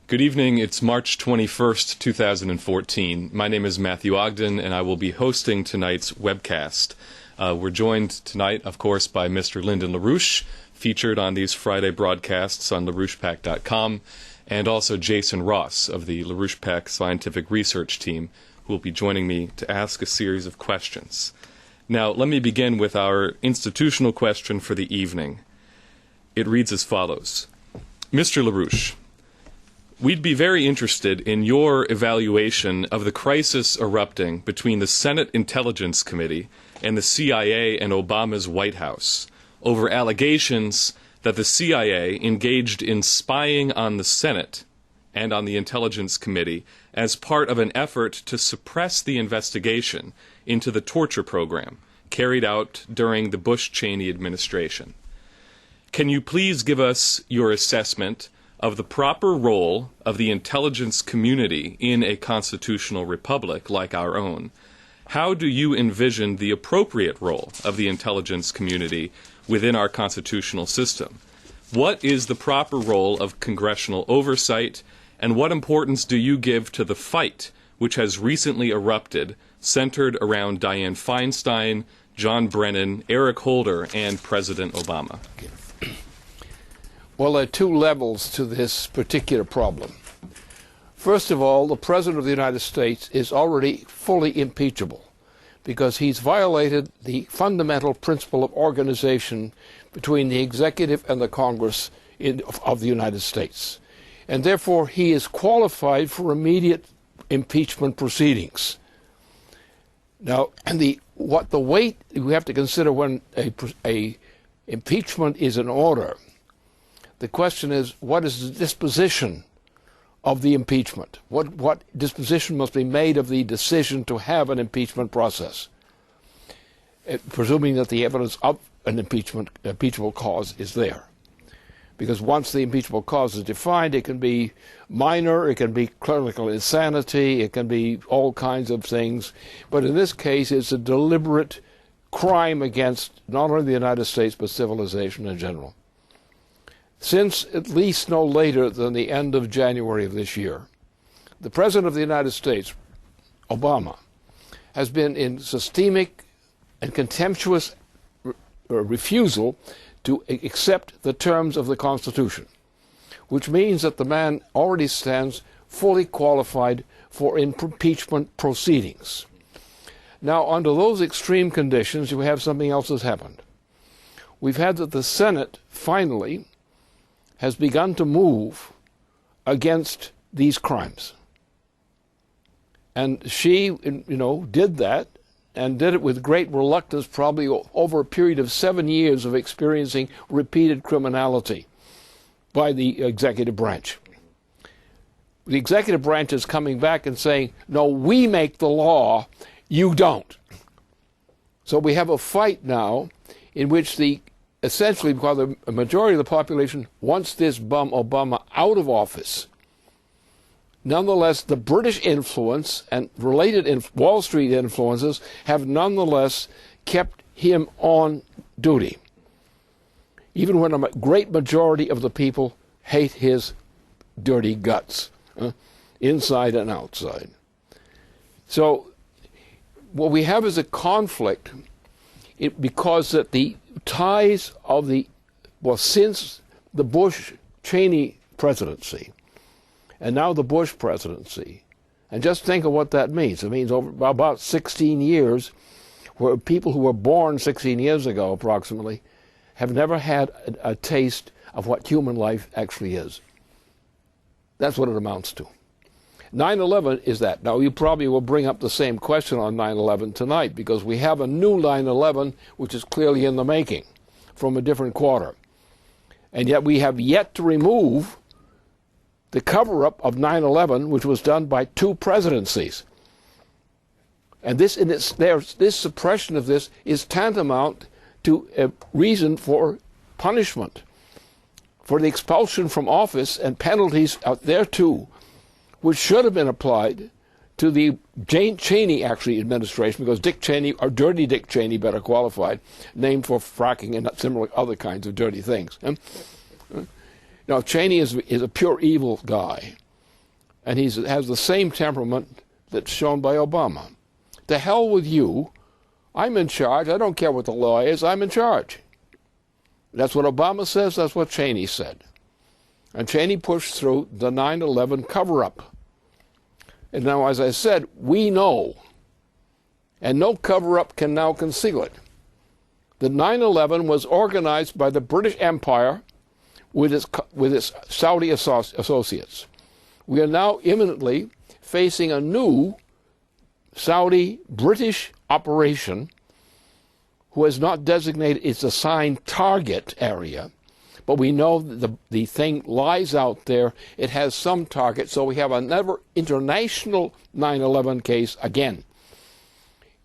Good evening. It's March 21st, 2014. My name is Matthew Ogden, and I will be hosting tonight's webcast. We're joined tonight, of course, by Mr. Lyndon LaRouche, featured on these Friday broadcasts on LaRouchePAC.com, and also Jason Ross of the LaRouchePAC Scientific Research Team, who will be joining me to ask a series of questions. Now, let me begin with our institutional question for the evening. It reads as follows. Mr. LaRouche, we'd be very interested in your evaluation of the crisis erupting between the Senate Intelligence Committee and the CIA and Obama's White House over allegations that the CIA engaged in spying on the Senate and on the Intelligence Committee as part of an effort to suppress the investigation into the torture program carried out during the Bush-Cheney administration. Can you please give us your assessment of the proper role of the intelligence community in a constitutional republic like our own? How do you envision the appropriate role of the intelligence community within our constitutional system? What is the proper role of congressional oversight, and what importance do you give to the fight which has recently erupted, centered around Dianne Feinstein, John Brennan, Eric Holder, and President Obama? Well, there are two levels to this particular problem. First of all, the President of the United States is already fully impeachable because he's violated the fundamental principle of organization between the executive and the Congress of the United States. And therefore, he is qualified for immediate impeachment proceedings. Now, what the weight we have to consider when a impeachment is in order. The question is, what is the disposition of the impeachment? What disposition must be made of the decision to have an impeachment process, presuming that the evidence of an impeachable cause is there? Because once the impeachable cause is defined, it can be minor, it can be clinical insanity, it can be all kinds of things. But in this case, it's a deliberate crime against not only the United States, but civilization in general. Since at least no later than the end of January of this year, the President of the United States, Obama, has been in systemic and contemptuous refusal to accept the terms of the Constitution, which means that the man already stands fully qualified for impeachment proceedings. Now, under those extreme conditions, you have something else that's happened. We've had that the Senate finally has begun to move against these crimes. And she, did that, and did it with great reluctance, probably over a period of 7 years of experiencing repeated criminality by the executive branch. The executive branch is coming back and saying, no, we make the law, you don't. So we have a fight now in which essentially, because the majority of the population wants this bum Obama out of office, nonetheless, the British influence and related Wall Street influences have nonetheless kept him on duty, even when a great majority of the people hate his dirty guts, inside and outside. So what we have is a conflict because that the ties of since the Bush-Cheney presidency and now the Bush presidency, and just think of what that means. It means over about 16 years, where people who were born 16 years ago approximately have never had a taste of what human life actually is. That's what it amounts to. 9/11 is that. Now, you probably will bring up the same question on 9/11 tonight, because we have a new 9/11 which is clearly in the making from a different quarter. And yet we have yet to remove the cover-up of 9/11, which was done by two presidencies. And this suppression of this is tantamount to a reason for punishment, for the expulsion from office and penalties out there too, which should have been applied to the Cheney administration, because Dick Cheney, or Dirty Dick Cheney, better qualified, named for fracking and similar other kinds of dirty things. Now, Cheney is a pure evil guy, And he has the same temperament that's shown by Obama. To hell with you. I'm in charge. I don't care what the law is. I'm in charge. That's what Obama says. That's what Cheney said. And Cheney pushed through the 9/11 cover-up. And now, as I said, we know, and no cover-up can now conceal it, that 9/11 was organized by the British Empire with its Saudi associates. We are now imminently facing a new Saudi-British operation who has not designated its assigned target area, but we know that the thing lies out there. It has some target, so we have another international 9/11 case again.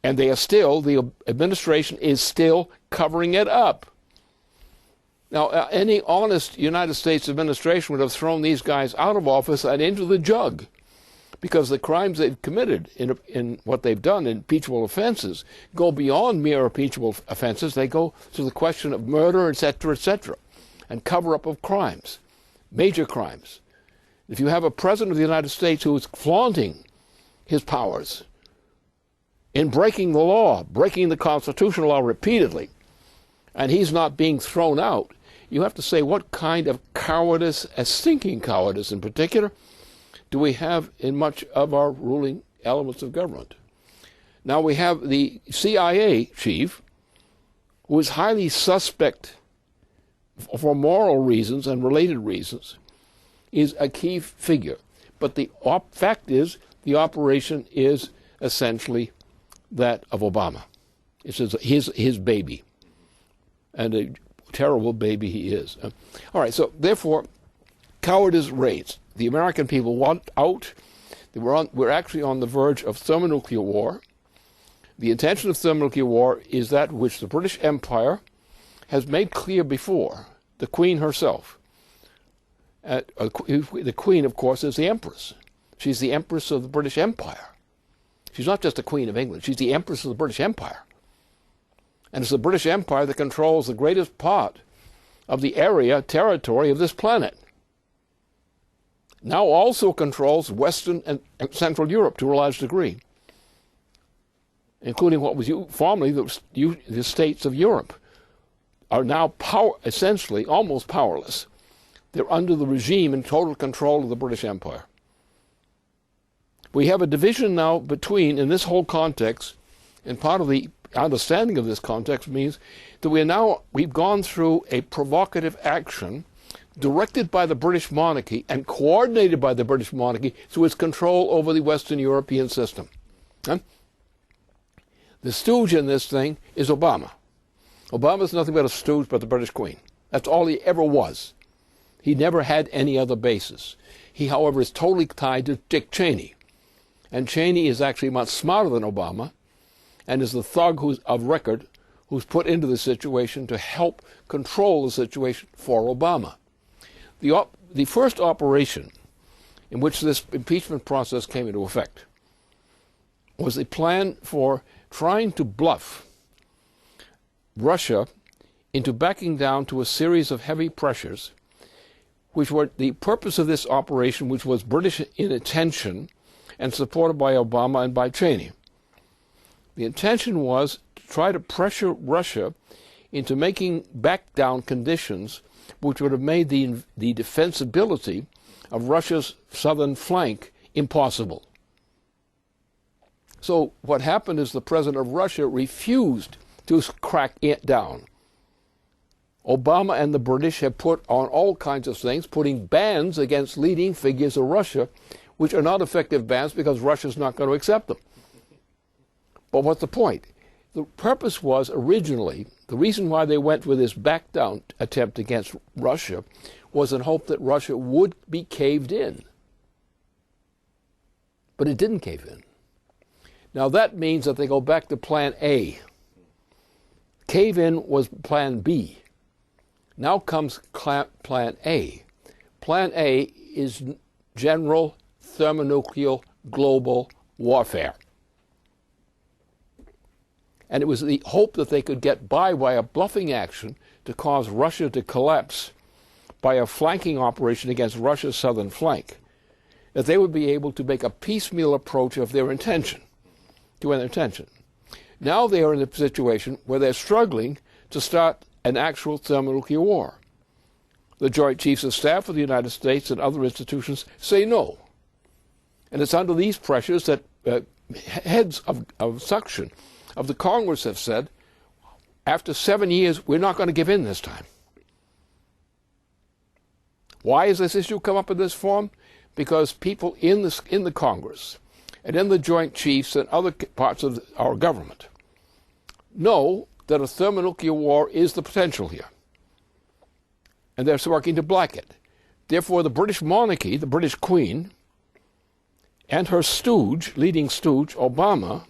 And they are still, the administration is still covering it up. Now, any honest United States administration would have thrown these guys out of office and into the jug, because the crimes they've committed in what they've done, impeachable offenses, go beyond mere impeachable offenses. They go to the question of murder, etc., and cover-up of crimes, major crimes. If you have a president of the United States who is flaunting his powers in breaking the law, breaking the constitutional law repeatedly, and he's not being thrown out, you have to say, what kind of cowardice, a stinking cowardice in particular, do we have in much of our ruling elements of government? Now we have the CIA chief, who is highly suspect for moral reasons and related reasons, is a key figure. But the fact is, the operation is essentially that of Obama. It's his baby, and a terrible baby he is. All right, so therefore, cowardice raised. The American people want out. We're actually on the verge of thermonuclear war. The intention of thermonuclear war is that which the British Empire has made clear before, the Queen herself. The Queen, of course, is the Empress. She's the Empress of the British Empire. She's not just the Queen of England. She's the Empress of the British Empire. And it's the British Empire that controls the greatest part of the territory of this planet. Now also controls Western and Central Europe to a large degree, including what was formerly the states of Europe, are now essentially almost powerless. They're under the regime and total control of the British Empire. We have a division now in this whole context, and part of the understanding of this context means that we've gone through a provocative action directed by the British monarchy and coordinated by the British monarchy through its control over the Western European system. The stooge in this thing is Obama. Obama's nothing but a stooge by the British Queen. That's all he ever was. He never had any other basis. He, however, is totally tied to Dick Cheney. And Cheney is actually much smarter than Obama, and is the thug of record who's put into the situation to help control the situation for Obama. The first operation in which this impeachment process came into effect was a plan for trying to bluff Russia into backing down to a series of heavy pressures, which were the purpose of this operation, which was British in intention and supported by Obama and by Cheney. The intention was to try to pressure Russia into making back down conditions which would have made the defensibility of Russia's southern flank impossible. So what happened is the president of Russia refused to crack it down. Obama and the British have put on all kinds of things, putting bans against leading figures of Russia, which are not effective bans because Russia's not going to accept them. But what's the point? The purpose was originally, the reason why they went with this back down attempt against Russia was in hope that Russia would be caved in. But it didn't cave in. Now that means that they go back to plan A. Cave in was plan B. Now comes plan A. Plan A is general thermonuclear global warfare. And it was the hope that they could get by a bluffing action to cause Russia to collapse by a flanking operation against Russia's southern flank. that they would be able to make a piecemeal approach of their intention, to their intention. Now they are in a situation where they're struggling to start an actual thermonuclear war. The Joint Chiefs of Staff of the United States and other institutions say no. And it's under these pressures that heads of suction of the Congress have said, after 7 years, we're not going to give in this time. Why has this issue come up in this form? Because people in the Congress and in the Joint Chiefs and other parts of our government know that a thermonuclear war is the potential here. And they're working to block it. Therefore, the British monarchy, the British Queen, and her stooge, leading stooge, Obama,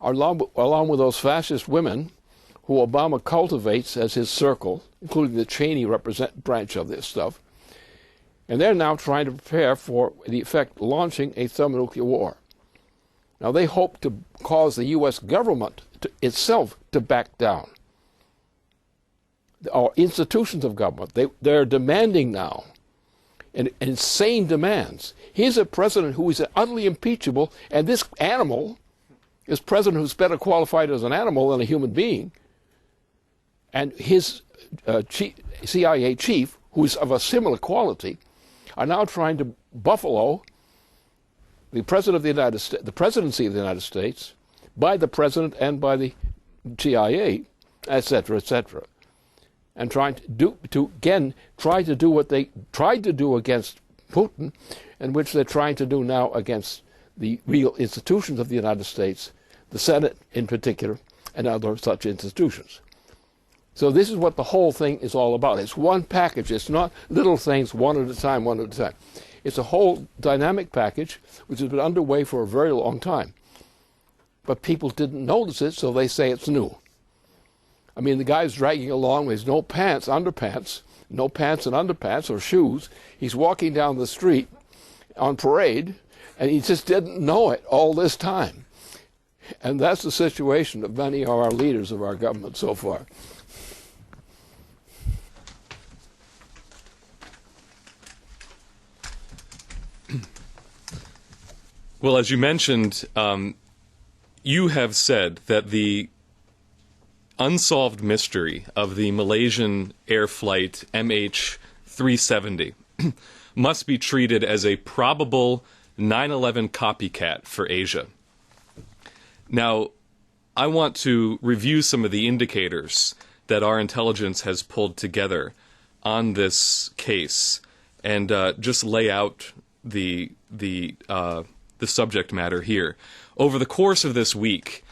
along with those fascist women who Obama cultivates as his circle, including the Cheney branch of this stuff, and they're now trying to prepare for, in effect, launching a thermonuclear war. Now, they hope to cause the U.S. government itself to back down. Our institutions of government, they're demanding now, and insane demands. Here's a president who is utterly impeachable, and this animal, this president who's better qualified as an animal than a human being, and his CIA chief, who is of a similar quality, are now trying to buffalo the president of the United States, the presidency of the United States, by the president and by the CIA, etc., etc., and trying to try to do what they tried to do against Putin, and which they're trying to do now against the real institutions of the United States, the Senate in particular, and other such institutions. So this is what the whole thing is all about. It's one package. It's not little things one at a time, one at a time. It's a whole dynamic package which has been underway for a very long time. But people didn't notice it, so they say it's new. I mean, the guy's dragging along with his no pants, underpants, no pants and underpants or shoes. He's walking down the street on parade, and he just didn't know it all this time. And that's the situation of many of our leaders of our government so far. Well, as you mentioned, you have said that the unsolved mystery of the Malaysian air flight MH370 must be treated as a probable 9/11 copycat for Asia. Now, I want to review some of the indicators that our intelligence has pulled together on this case and just lay out the subject matter here. Over the course of this week,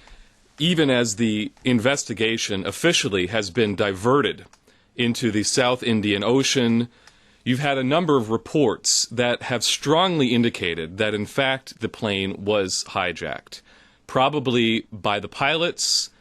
even as the investigation officially has been diverted into the South Indian Ocean, you've had a number of reports that have strongly indicated that, in fact, the plane was hijacked, probably by the pilots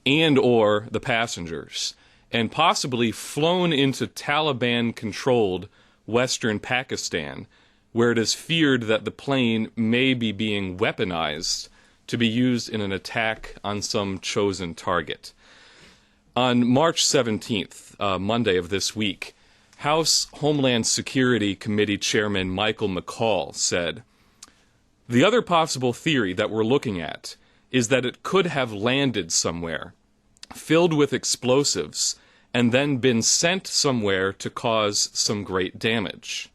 and or the passengers, and possibly flown into Taliban-controlled western Pakistan, where it is feared that the plane may be being weaponized to be used in an attack on some chosen target. On March 17th, Monday of this week, House Homeland Security Committee Chairman Michael McCall said, "The other possible theory that we're looking at is that it could have landed somewhere, filled with explosives, and then been sent somewhere to cause some great damage."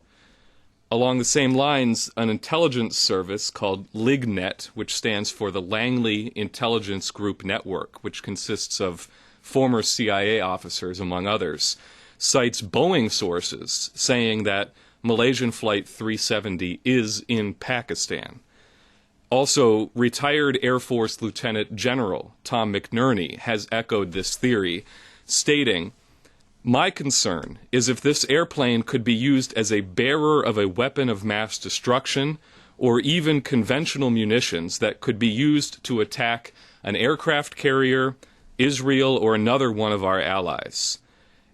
Along the same lines, an intelligence service called LIGNET, which stands for the Langley Intelligence Group Network, which consists of former CIA officers, among others, cites Boeing sources saying that Malaysian Flight 370 is in Pakistan. Also, retired Air Force Lieutenant General Tom McNerney has echoed this theory, stating, "My concern is if this airplane could be used as a bearer of a weapon of mass destruction or even conventional munitions that could be used to attack an aircraft carrier, Israel, or another one of our allies."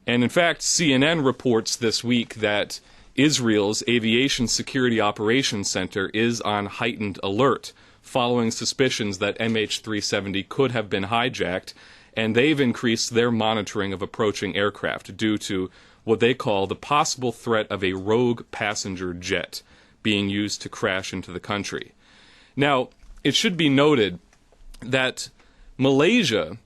And in fact, CNN reports this week that Israel's Aviation Security Operations Center is on heightened alert following suspicions that MH370 could have been hijacked, and they've increased their monitoring of approaching aircraft due to what they call the possible threat of a rogue passenger jet being used to crash into the country. Now, it should be noted that Malaysia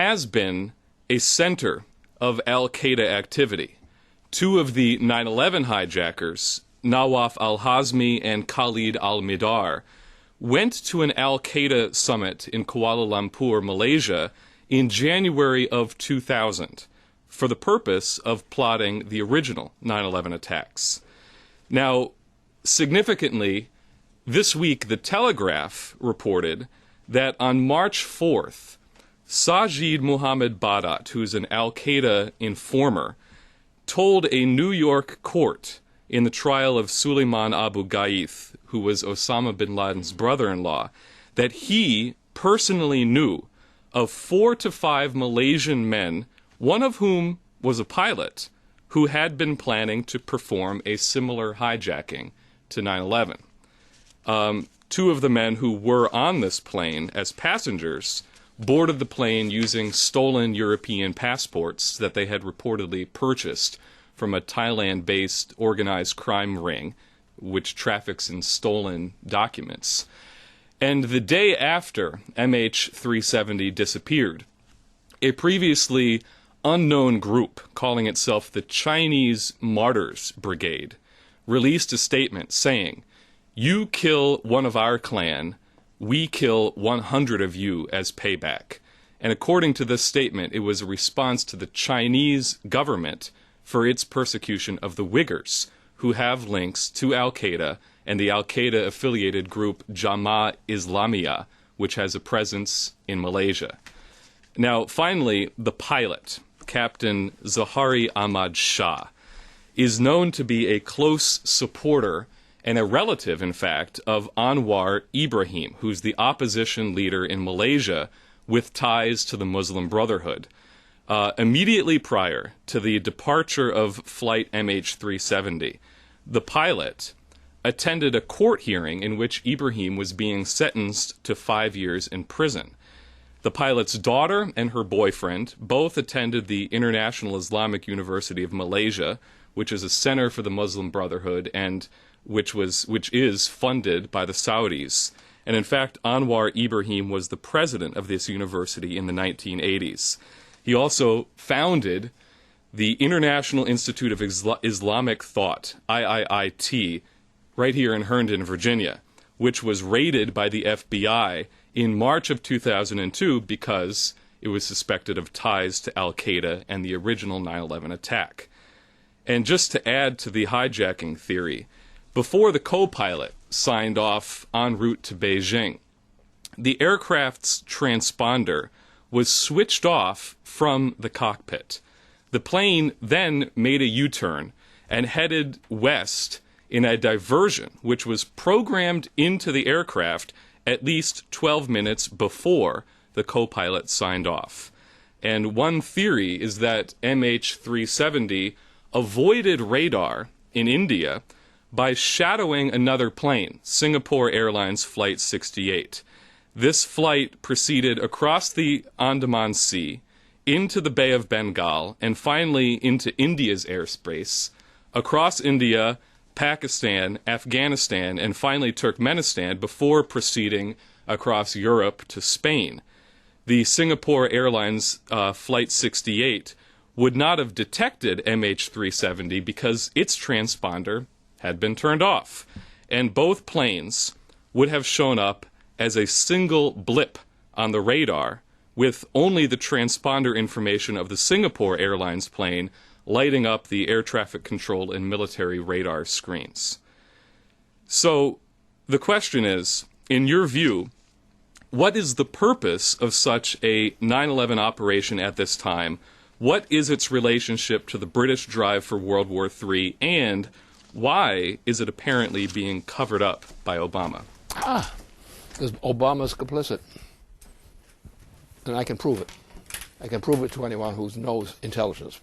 has been a center of al-Qaeda activity. Two of the 9/11 hijackers, Nawaf al-Hazmi and Khalid al-Midar, went to an al-Qaeda summit in Kuala Lumpur, Malaysia, in January of 2000 for the purpose of plotting the original 9/11 attacks. Now, significantly, this week the Telegraph reported that on March 4th, Sajid Muhammad Badat, who's an al-Qaeda informer, told a New York court in the trial of Suleiman Abu Ghaith, who was Osama bin Laden's brother-in-law, that he personally knew of 4 to 5 Malaysian men, one of whom was a pilot, who had been planning to perform a similar hijacking to 9/11. Two of the men who were on this plane as passengers boarded the plane using stolen European passports that they had reportedly purchased from a Thailand-based organized crime ring, which traffics in stolen documents. And the day after MH370 disappeared, a previously unknown group calling itself the Chinese Martyrs Brigade released a statement saying, "You kill one of our clan, we kill 100 of you as payback." And according to this statement, it was a response to the Chinese government for its persecution of the Uyghurs, who have links to al-Qaeda and the al-Qaeda affiliated group Jamaah Islamiyah, which has a presence in Malaysia. Now, finally, the pilot, Captain Zahari Ahmad Shah, is known to be a close supporter and a relative, in fact, of Anwar Ibrahim, who's the opposition leader in Malaysia with ties to the Muslim Brotherhood. Immediately prior to the departure of Flight MH370, the pilot attended a court hearing in which Ibrahim was being sentenced to 5 years in prison. The pilot's daughter and her boyfriend both attended the International Islamic University of Malaysia, which is a center for the Muslim Brotherhood and which is funded by the Saudis. And in fact, Anwar Ibrahim was the president of this university in the 1980s. He also founded the International Institute of Islamic Thought, IIIT, right here in Herndon, Virginia, which was raided by the FBI in March of 2002 because it was suspected of ties to al-Qaeda and the original 9/11 attack. And just to add to the hijacking theory, before the co-pilot signed off en route to Beijing, the aircraft's transponder was switched off from the cockpit. The plane then made a U-turn and headed west in a diversion which was programmed into the aircraft at least 12 minutes before the co-pilot signed off. And one theory is that MH370 avoided radar in India by shadowing another plane, Singapore Airlines Flight 68. This flight proceeded across the Andaman Sea, into the Bay of Bengal, and finally into India's airspace, across India, Pakistan, Afghanistan, and finally Turkmenistan before proceeding across Europe to Spain. The Singapore Airlines Flight 68 would not have detected MH370 because its transponder had been turned off, and both planes would have shown up as a single blip on the radar with only the transponder information of the Singapore Airlines plane lighting up the air traffic control and military radar screens. So the question is, in your view, what is the purpose of such a 9/11 operation at this time? What is its relationship to the British drive for World War III, and why is it apparently being covered up by Obama? Because Obama's complicit. And I can prove it. I can prove it to anyone who knows intelligence,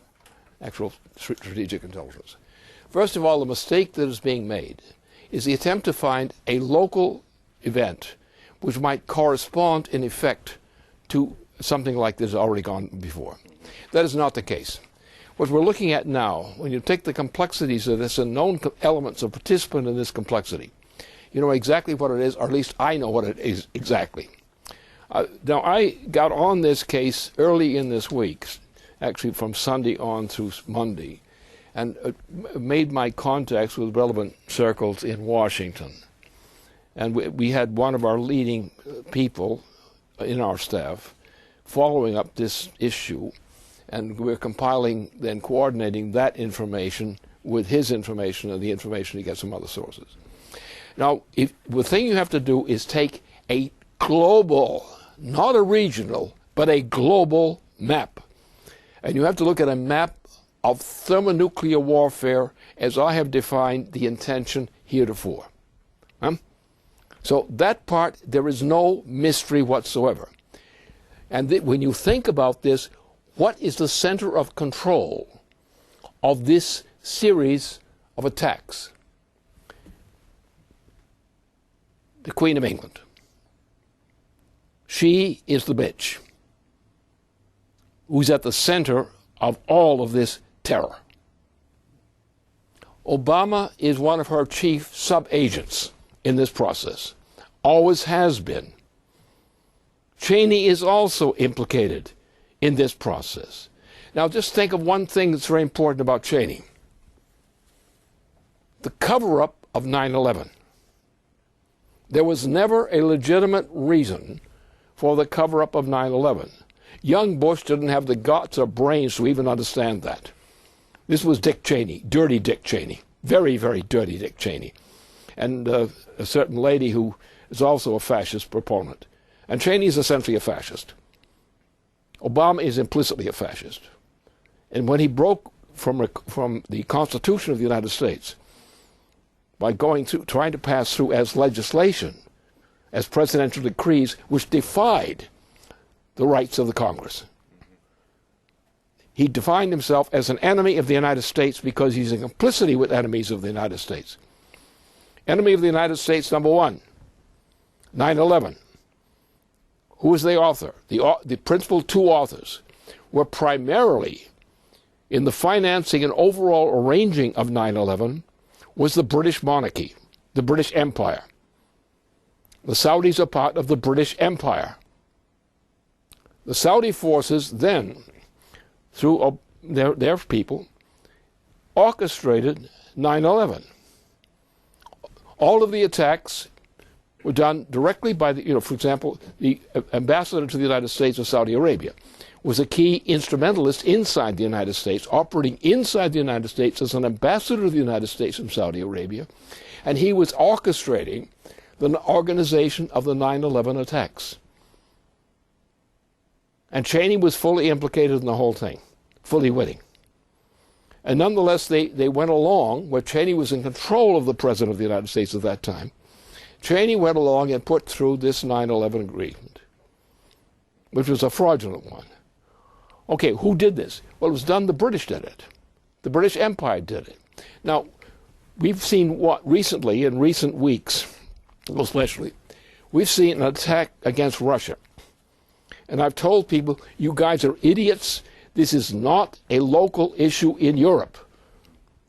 actual strategic intelligence. First of all, the mistake that is being made is the attempt to find a local event which might correspond in effect to something like this already gone before. That is not the case. What we're looking at now, when you take the complexities of this and known elements of participant in this complexity, you know exactly what it is, or at least I know what it is exactly. Now, I got on this case early in this week, actually from Sunday on through Monday, and made my contacts with relevant circles in Washington. And we had one of our leading people in our staff following up this issue, and we're compiling, then coordinating that information with his information and the information he gets from other sources. Now, the thing you have to do is take a global, not a regional, but a global map. And you have to look at a map of thermonuclear warfare as I have defined the intention heretofore. So that part, there is no mystery whatsoever. And when you think about this, what is the center of control of this series of attacks? The Queen of England. She is the bitch who's at the center of all of this terror. Obama is one of her chief sub-agents in this process, always has been. Cheney is also implicated in this process. Now just think of one thing that's very important about Cheney. The cover-up of 9/11. There was never a legitimate reason for the cover-up of 9/11. Young Bush didn't have the guts or brains to even understand that. This was Dick Cheney, dirty Dick Cheney, very, very dirty Dick Cheney, and a certain lady who is also a fascist proponent. And Cheney is essentially a fascist. Obama is implicitly a fascist. And when he broke from the Constitution of the United States by trying to pass through as legislation, as presidential decrees, which defied the rights of the Congress, he defined himself as an enemy of the United States because he's in complicity with enemies of the United States. Enemy of the United States, number one, 9/11. Who was the author? The principal two authors were primarily in the financing and overall arranging of 9/11 was the British monarchy, the British Empire. The Saudis are part of the British Empire. The Saudi forces then, through their people, orchestrated 9/11. All of the attacks were done directly by for example, the ambassador to the United States of Saudi Arabia was a key instrumentalist inside the United States, operating inside the United States as an ambassador to the United States from Saudi Arabia, and he was orchestrating the organization of the 9/11 attacks. And Cheney was fully implicated in the whole thing, fully witting. And nonetheless, they went along, where Cheney was in control of the President of the United States at that time. Cheney went along and put through this 9/11 agreement, which was a fraudulent one. Okay, who did this? Well, it was done, the British did it. The British Empire did it. Now, we've seen what recently, in recent weeks, especially, we've seen an attack against Russia. And I've told people, you guys are idiots. This is not a local issue in Europe.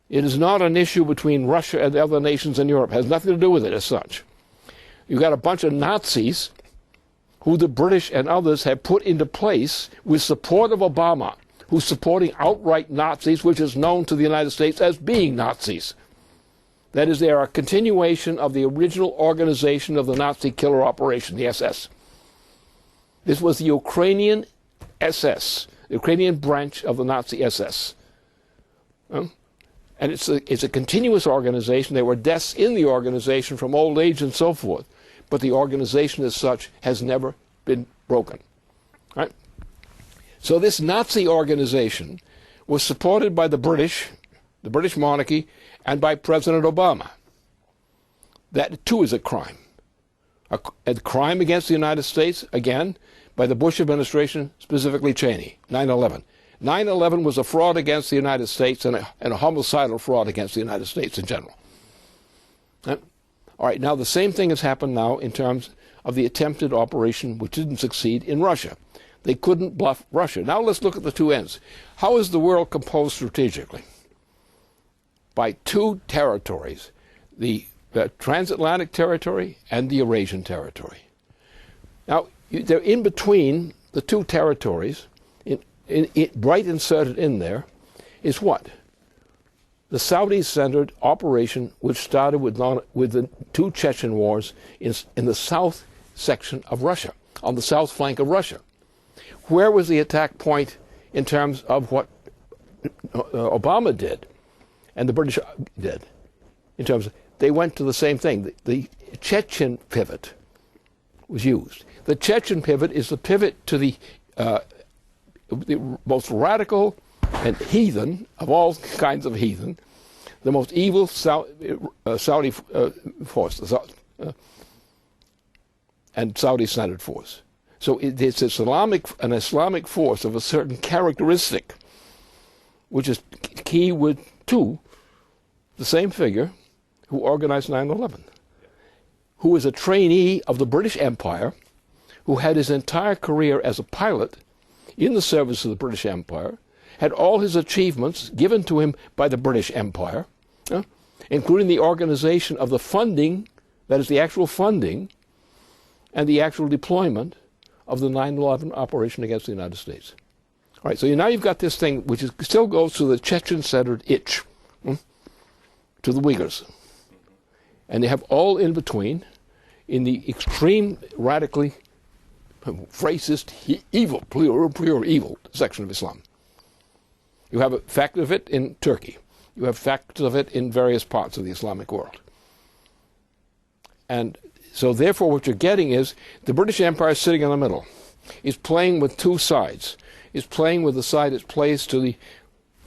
It is not an issue between Russia and the other nations in Europe. It has nothing to do with it as such. You've got a bunch of Nazis who the British and others have put into place with support of Obama, who's supporting outright Nazis, which is known to the United States as being Nazis. That is, they are a continuation of the original organization of the Nazi killer operation, the SS. This was the Ukrainian SS, the Ukrainian branch of the Nazi SS. And it's a continuous organization. There were deaths in the organization from old age and so forth. But the organization as such has never been broken. Right? So this Nazi organization was supported by the British monarchy, and by President Obama. That too is a crime. A crime against the United States, again, by the Bush administration, specifically Cheney, 9/11. 9/11 was a fraud against the United States and a homicidal fraud against the United States in general. All right, now the same thing has happened now in terms of the attempted operation, which didn't succeed, in Russia. They couldn't bluff Russia. Now let's look at the two ends. How is the world composed strategically? By two territories, the transatlantic territory and the Eurasian territory. Now, they're in between the two territories, right inserted in there, is what? The Saudi-centered operation which started with the two Chechen wars in the south section of Russia, on the south flank of Russia. Where was the attack point in terms of what Obama did and the British did? In terms of, they went to the same thing. The Chechen pivot was used. The Chechen pivot is the pivot to the most radical and heathen of all kinds of heathen, the most evil Saudi force, and Saudi-centered force. So it's an Islamic force of a certain characteristic, which is key with the same figure who organized 9/11, who is a trainee of the British Empire, who had his entire career as a pilot in the service of the British Empire, had all his achievements given to him by the British Empire, including the organization of the funding, that is the actual funding, and the actual deployment of the 9/11 operation against the United States. All right, so now you've got this thing which still goes to the Chechen-centered itch, to the Uyghurs. And they have all in between, in the extreme, radically racist, evil, pure evil section of Islam. You have a fact of it in Turkey. You have facts of it in various parts of the Islamic world. And so therefore what you're getting is the British Empire is sitting in the middle. Is playing with two sides. Is playing with the side that plays to the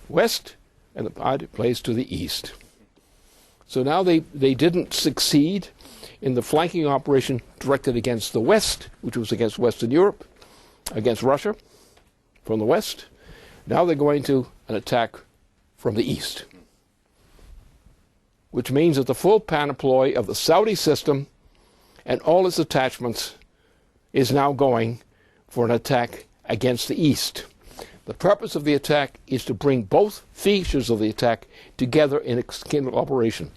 west and the side that plays to the east. So now they didn't succeed in the flanking operation directed against the west, which was against Western Europe, against Russia from the west. Now they're going to an attack from the east, which means that the full panoply of the Saudi system and all its attachments is now going for an attack against the east. The purpose of the attack is to bring both features of the attack together in a single operation.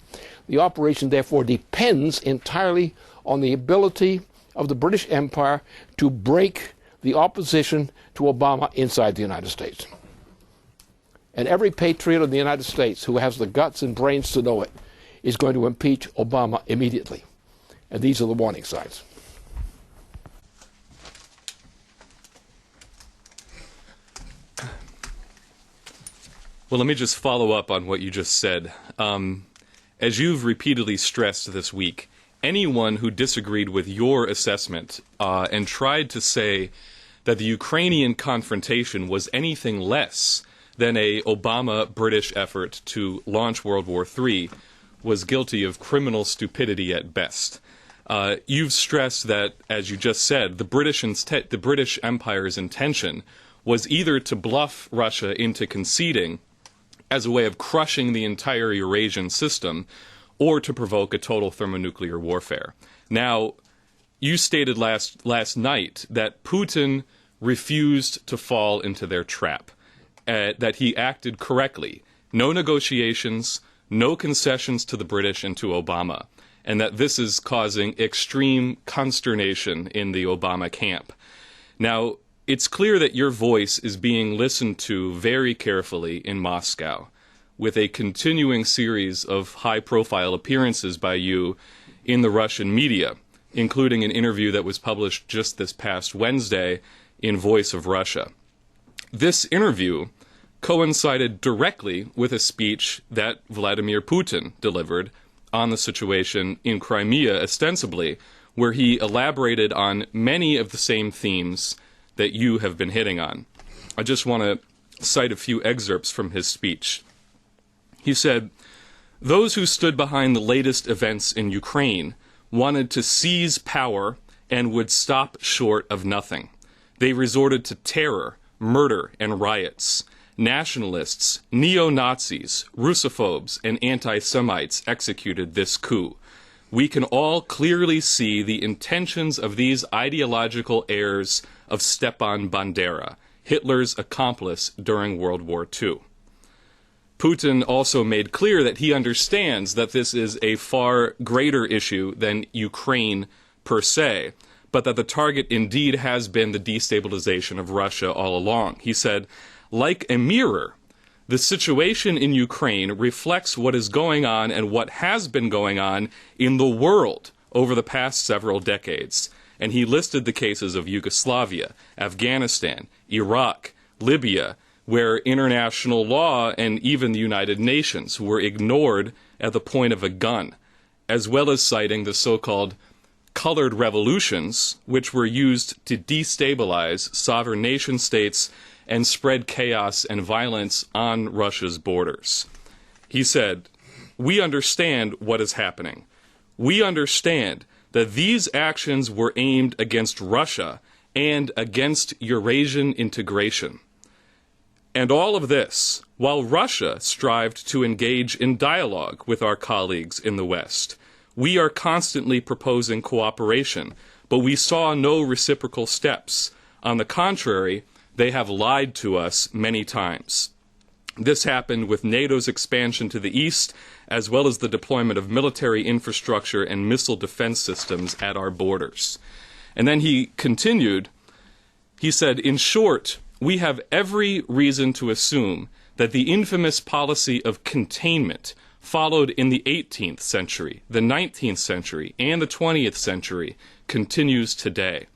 The operation, therefore, depends entirely on the ability of the British Empire to break the opposition to Obama inside the United States. And every patriot of the United States who has the guts and brains to know it is going to impeach Obama immediately. And these are the warning signs. Well, let me just follow up on what you just said. As you've repeatedly stressed this week, anyone who disagreed with your assessment and tried to say that the Ukrainian confrontation was anything less than a Obama-British effort to launch World War III was guilty of criminal stupidity at best. You've stressed that, as you just said, the British Empire's intention was either to bluff Russia into conceding as a way of crushing the entire Eurasian system, or to provoke a total thermonuclear warfare. Now, you stated last night that Putin refused to fall into their trap, that he acted correctly. No negotiations, no concessions to the British and to Obama, and that this is causing extreme consternation in the Obama camp. Now, it's clear that your voice is being listened to very carefully in Moscow, with a continuing series of high-profile appearances by you in the Russian media, including an interview that was published just this past Wednesday in Voice of Russia. This interview coincided directly with a speech that Vladimir Putin delivered on the situation in Crimea, ostensibly, where he elaborated on many of the same themes that you have been hitting on. I just want to cite a few excerpts from his speech. He said, "Those who stood behind the latest events in Ukraine wanted to seize power and would stop short of nothing. They resorted to terror, murder, and riots. Nationalists, neo-Nazis, Russophobes, and anti-Semites executed this coup. We can all clearly see the intentions of these ideological heirs of Stepan Bandera, Hitler's accomplice during World War II. Putin also made clear that he understands that this is a far greater issue than Ukraine per se, but that the target indeed has been the destabilization of Russia all along. He said, like a mirror, the situation in Ukraine reflects what is going on and what has been going on in the world over the past several decades. And he listed the cases of Yugoslavia, Afghanistan, Iraq, Libya, where international law and even the United Nations were ignored at the point of a gun, as well as citing the so-called colored revolutions, which were used to destabilize sovereign nation states and spread chaos and violence on Russia's borders. He said, "We understand what is happening. We understand that these actions were aimed against Russia and against Eurasian integration. And all of this, while Russia strived to engage in dialogue with our colleagues in the West. We are constantly proposing cooperation, but we saw no reciprocal steps. On the contrary, they have lied to us many times. This happened with NATO's expansion to the east, as well as the deployment of military infrastructure and missile defense systems at our borders." And then he continued, he said, "In short, we have every reason to assume that the infamous policy of containment followed in the 18th century, the 19th century, and the 20th century continues today.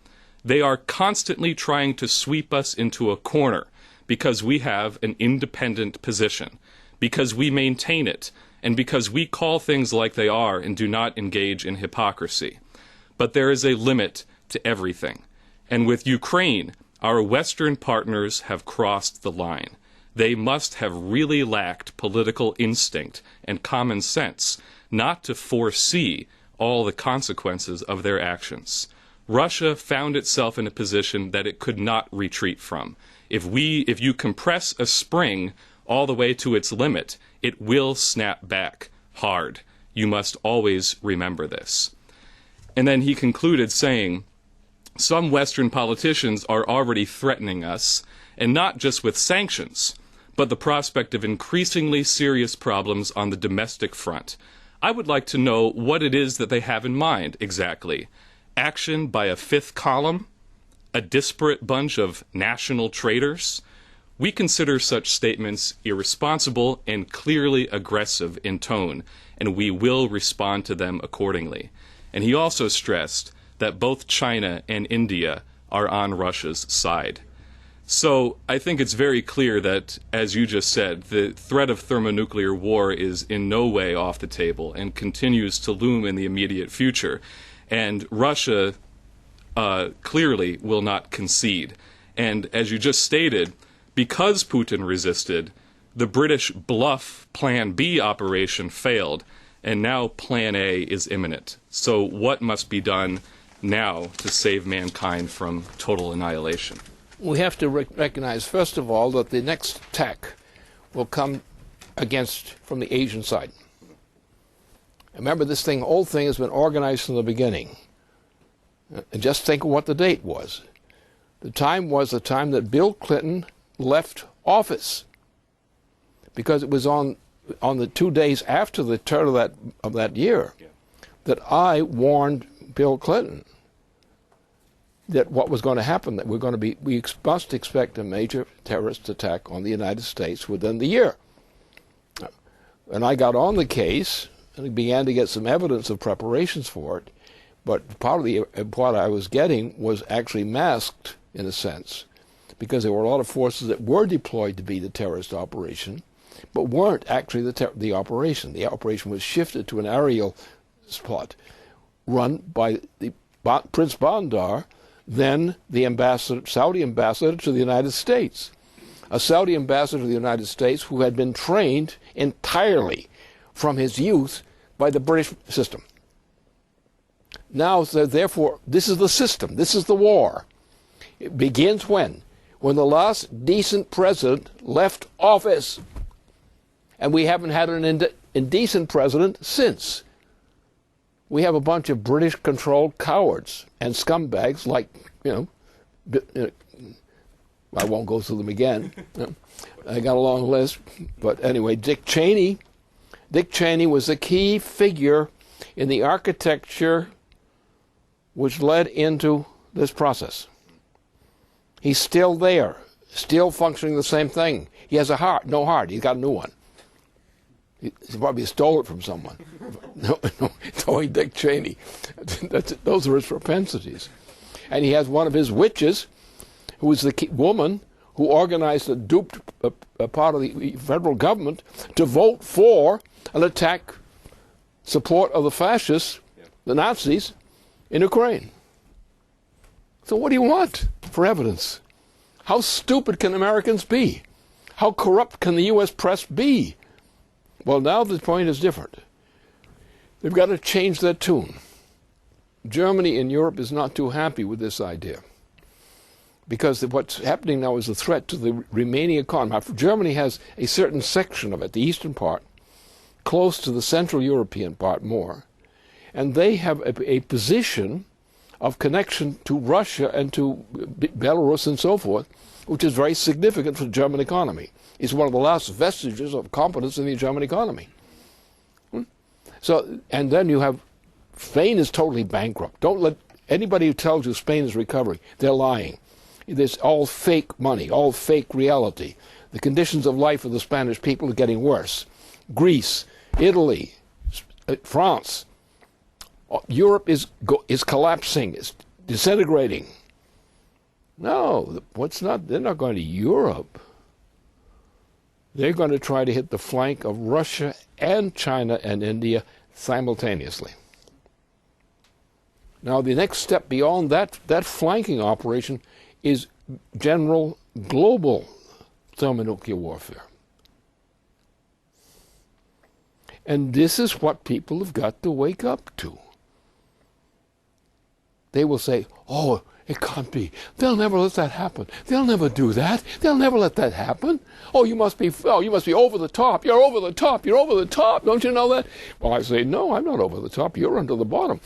They are constantly trying to sweep us into a corner because we have an independent position, because we maintain it, and because we call things like they are and do not engage in hypocrisy. But there is a limit to everything. And with Ukraine, our Western partners have crossed the line. They must have really lacked political instinct and common sense not to foresee all the consequences of their actions. Russia found itself in a position that it could not retreat from. If you compress a spring all the way to its limit, it will snap back hard. You must always remember this." And then he concluded saying, "Some Western politicians are already threatening us, and not just with sanctions, but the prospect of increasingly serious problems on the domestic front. I would like to know what it is that they have in mind exactly. Action by a fifth column? A disparate bunch of national traitors? We consider such statements irresponsible and clearly aggressive in tone, and we will respond to them accordingly." And he also stressed that both China and India are on Russia's side. So I think it's very clear that, as you just said, the threat of thermonuclear war is in no way off the table and continues to loom in the immediate future. And Russia clearly will not concede. And as you just stated, because Putin resisted, the British bluff Plan B operation failed, and now Plan A is imminent. So what must be done now to save mankind from total annihilation? We have to recognize, first of all, that the next attack will come from the Asian side. Remember, this whole thing has been organized from the beginning. And just think of what the date was. The time was the time that Bill Clinton left office, because it was on the 2 days after the turn of that year that I warned Bill Clinton that what was going to happen, that we must expect a major terrorist attack on the United States within the year. And I got on the case and began to get some evidence of preparations for it, but part of what I was getting was actually masked, in a sense, because there were a lot of forces that were deployed to be the terrorist operation, but weren't actually the operation. The operation was shifted to an aerial plot run by Prince Bandar, then the Saudi ambassador to the United States. A Saudi ambassador to the United States who had been trained entirely from his youth by the British system. Now, so therefore, this is the system. This is the war. It begins when? When the last decent president left office. And we haven't had an indecent president since. We have a bunch of British-controlled cowards and scumbags like, I won't go through them again. I got a long list. But anyway, Dick Cheney was a key figure in the architecture which led into this process. He's still there, still functioning the same thing. He has a heart, no heart. He's got a new one. He probably stole it from someone. Knowing Dick Cheney. Those are his propensities. And he has one of his witches, who was the woman who organized a duped a part of the federal government to vote for an attack support of the fascists, the Nazis, in Ukraine. So what do you want for evidence? How stupid can Americans be? How corrupt can the U.S. press be? Well, now the point is different. They've got to change their tune. Germany in Europe is not too happy with this idea, because what's happening now is a threat to the remaining economy. Germany has a certain section of it, the eastern part, close to the Central European part more, and they have a position of connection to Russia and to Belarus and so forth, which is very significant for the German economy. It's one of the last vestiges of competence in the German economy. So, and then you have, Spain is totally bankrupt. Don't let anybody who tells you Spain is recovering, they're lying. There's all fake money, all fake reality. The conditions of life of the Spanish people are getting worse. Greece, Italy, France, Europe is collapsing, is disintegrating. No, they're not going to Europe. They're going to try to hit the flank of Russia and China and India simultaneously. Now, the next step beyond that flanking operation is general global thermonuclear warfare. And this is what people have got to wake up to. They will say, oh, it can't be. They'll never let that happen. They'll never do that. They'll never let that happen. Oh, you must be over the top. You're over the top. You're over the top. Don't you know that? Well, I say, no, I'm not over the top. You're under the bottom.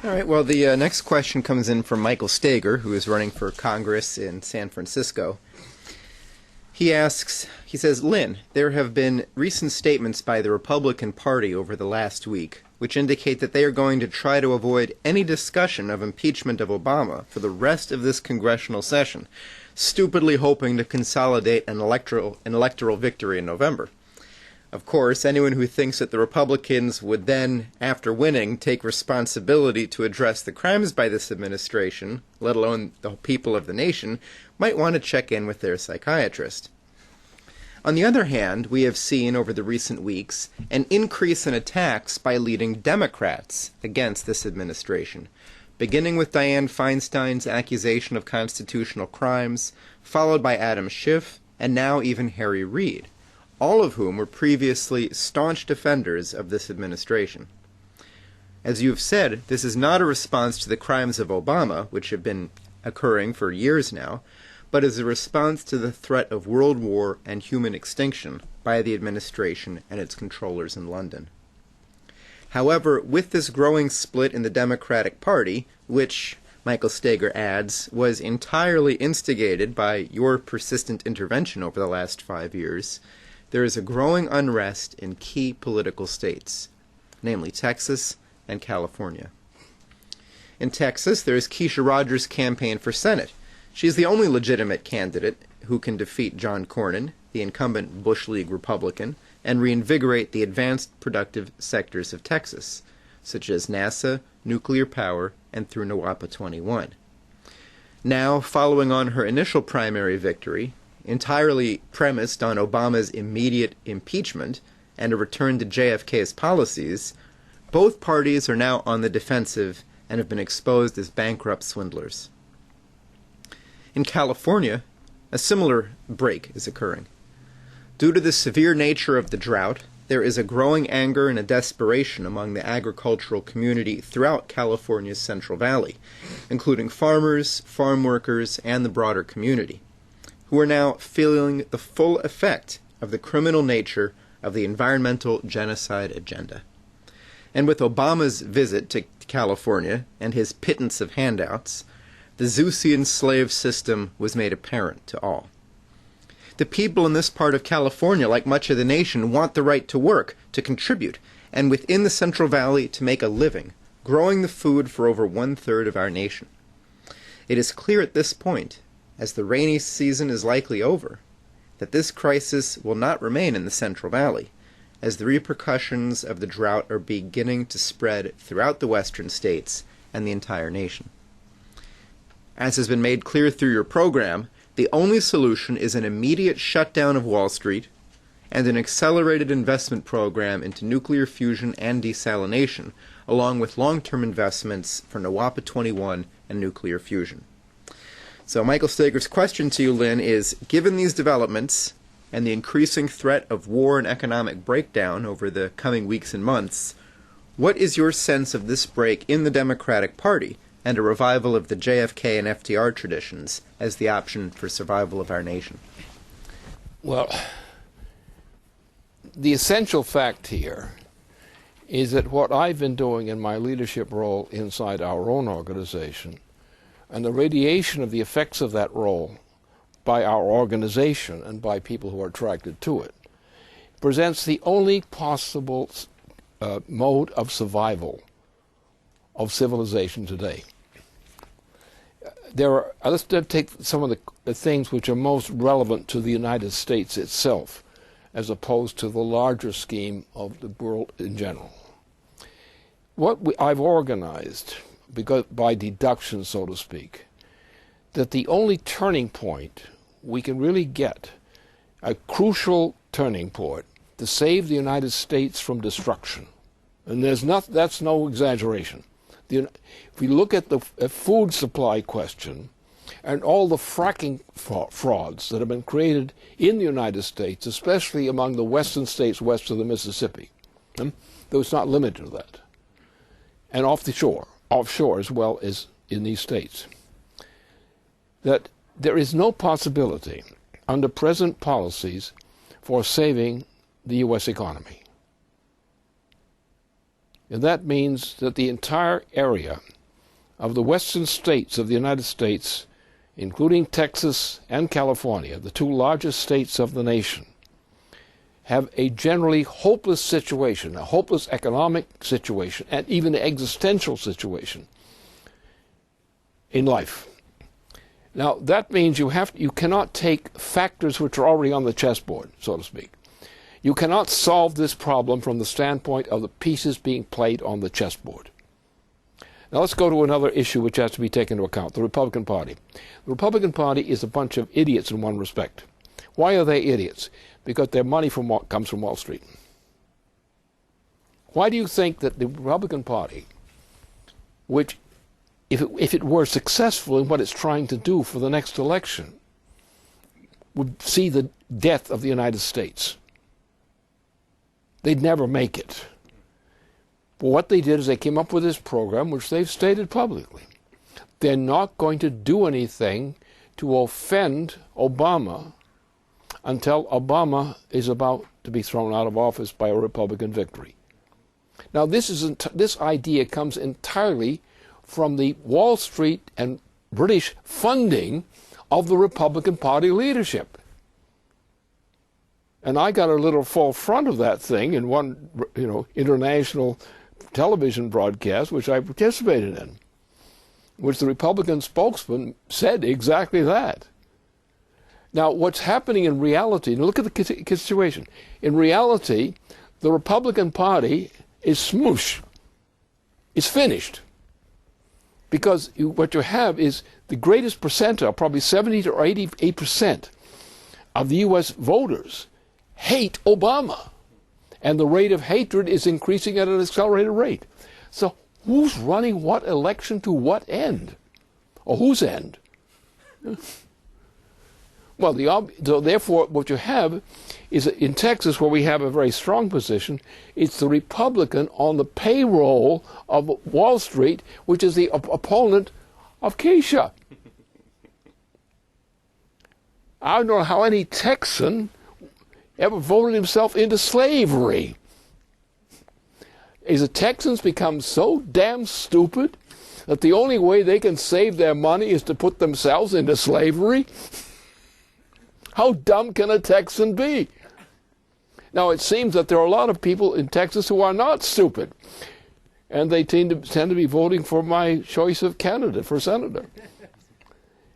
All right, well, the next question comes in from Michael Steagall, who is running for Congress in San Francisco. He says, Lynn, there have been recent statements by the Republican Party over the last week which indicate that they are going to try to avoid any discussion of impeachment of Obama for the rest of this congressional session, stupidly hoping to consolidate an electoral victory in November. Of course, anyone who thinks that the Republicans would then, after winning, take responsibility to address the crimes by this administration, let alone the people of the nation, might want to check in with their psychiatrist. On the other hand, we have seen over the recent weeks an increase in attacks by leading Democrats against this administration, beginning with Dianne Feinstein's accusation of constitutional crimes, followed by Adam Schiff, and now even Harry Reid, all of whom were previously staunch defenders of this administration. As you have said, this is not a response to the crimes of Obama, which have been occurring for years now, but is a response to the threat of world war and human extinction by the administration and its controllers in London. However, with this growing split in the Democratic Party, which, Michael Steagall adds, was entirely instigated by your persistent intervention over the last 5 years, there is a growing unrest in key political states, namely Texas and California. In Texas, there is Keisha Rogers' campaign for Senate. She is the only legitimate candidate who can defeat John Cornyn, the incumbent Bush League Republican, and reinvigorate the advanced productive sectors of Texas, such as NASA, nuclear power, and through NWAPA 21. Now, following on her initial primary victory, entirely premised on Obama's immediate impeachment and a return to JFK's policies, both parties are now on the defensive and have been exposed as bankrupt swindlers. In California, a similar break is occurring. Due to the severe nature of the drought, there is a growing anger and a desperation among the agricultural community throughout California's Central Valley, including farmers, farm workers, and the broader community, who are now feeling the full effect of the criminal nature of the environmental genocide agenda. And with Obama's visit to California and his pittance of handouts, the Zeusian slave system was made apparent to all. The people in this part of California, like much of the nation, want the right to work, to contribute, and within the Central Valley to make a living, growing the food for over 1/3 of our nation. It is clear at this point, as the rainy season is likely over, that this crisis will not remain in the Central Valley, as the repercussions of the drought are beginning to spread throughout the western states and the entire nation. As has been made clear through your program, the only solution is an immediate shutdown of Wall Street and an accelerated investment program into nuclear fusion and desalination, along with long-term investments for NWAPA 21 and nuclear fusion. So Michael Steagall's question to you, Lynn, is, given these developments and the increasing threat of war and economic breakdown over the coming weeks and months, what is your sense of this break in the Democratic Party and a revival of the JFK and FDR traditions as the option for survival of our nation? Well, the essential fact here is that what I've been doing in my leadership role inside our own organization and the radiation of the effects of that role by our organization and by people who are attracted to it presents the only possible mode of survival of civilization today. Let's take some of the things which are most relevant to the United States itself, as opposed to the larger scheme of the world in general. What I've organized, because by deduction, so to speak, that the only turning point we can really get, a crucial turning point to save the United States from destruction, and that's no exaggeration. If we look at the food supply question and all the fracking frauds that have been created in the United States, especially among the western states west of the Mississippi, though it's not limited to that, and offshore as well as in these states, that there is no possibility under present policies for saving the U.S. economy. And that means that the entire area of the western states of the United States, including Texas and California, the two largest states of the nation, have a generally hopeless situation, a hopeless economic situation, and even an existential situation in life. Now, that means you cannot take factors which are already on the chessboard, so to speak. You cannot solve this problem from the standpoint of the pieces being played on the chessboard. Now let's go to another issue which has to be taken into account, the Republican Party. The Republican Party is a bunch of idiots in one respect. Why are they idiots? Because their money comes from Wall Street. Why do you think that the Republican Party, which, if it were successful in what it's trying to do for the next election, would see the death of the United States? They'd never make it. But what they did is they came up with this program, which they've stated publicly. They're not going to do anything to offend Obama until Obama is about to be thrown out of office by a Republican victory. Now, this idea comes entirely from the Wall Street and British funding of the Republican Party leadership. And I got a little full front of that thing in one, international television broadcast, which I participated in, which the Republican spokesman said exactly that. Now, what's happening in reality, look at the situation. In reality, the Republican Party is smoosh. It's finished. Because what you have is the greatest percentile, probably 70 or 88% of the U.S. voters hate Obama. And the rate of hatred is increasing at an accelerated rate. So who's running what election to what end? Or whose end? Well, so therefore, what you have is in Texas, where we have a very strong position, it's the Republican on the payroll of Wall Street, which is the opponent of Keisha. I don't know how any Texan ever voted himself into slavery. Is the Texans become so damn stupid that the only way they can save their money is to put themselves into slavery? How dumb can a Texan be? Now, it seems that there are a lot of people in Texas who are not stupid, and they tend to be voting for my choice of candidate for senator.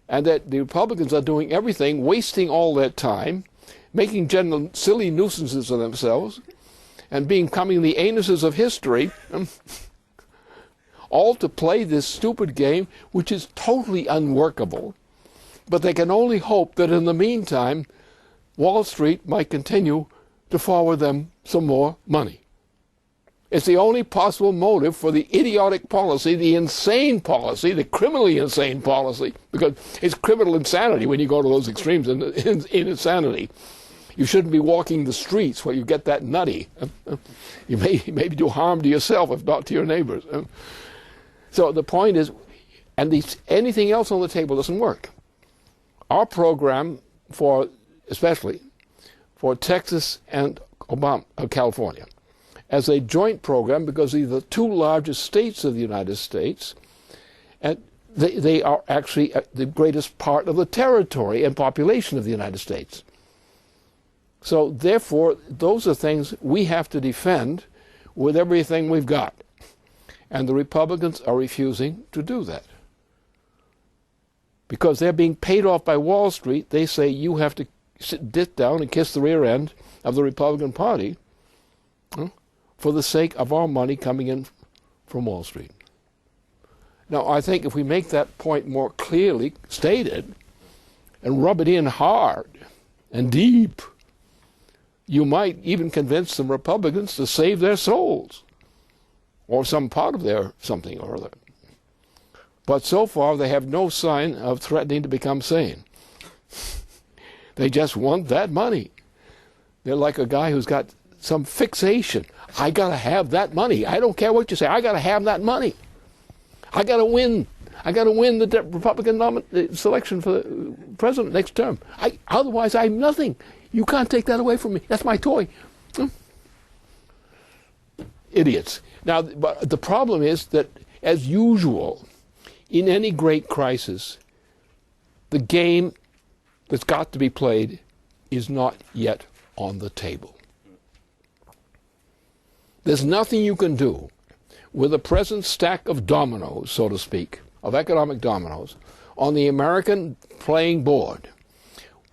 And that the Republicans are doing everything, wasting all their time, making general silly nuisances of themselves, and becoming the anuses of history, all to play this stupid game, which is totally unworkable. But they can only hope that in the meantime, Wall Street might continue to forward them some more money. It's the only possible motive for the idiotic policy, the insane policy, the criminally insane policy, because it's criminal insanity when you go to those extremes in insanity. You shouldn't be walking the streets where you get that nutty. You may do harm to yourself, if not to your neighbors. So the point is, anything else on the table doesn't work. Our program, especially for Texas and California, as a joint program, because these are the two largest states of the United States, and they are actually the greatest part of the territory and population of the United States. So therefore, those are things we have to defend with everything we've got. And the Republicans are refusing to do that. Because they're being paid off by Wall Street, they say you have to sit down and kiss the rear end of the Republican Party for the sake of our money coming in from Wall Street. Now, I think if we make that point more clearly stated and rub it in hard and deep, you might even convince some Republicans to save their souls or some part of their something or other. But so far, they have no sign of threatening to become sane. They just want that money. They're like a guy who's got some fixation. I got to have that money. I don't care what you say. I got to have that money. I got to win. I got to win the Republican selection for the president next term. Otherwise, I'm nothing. You can't take that away from me. That's my toy. Idiots. Now, but the problem is that, as usual, in any great crisis, the game that's got to be played is not yet on the table. There's nothing you can do with the present stack of dominoes, so to speak, of economic dominoes, on the American playing board,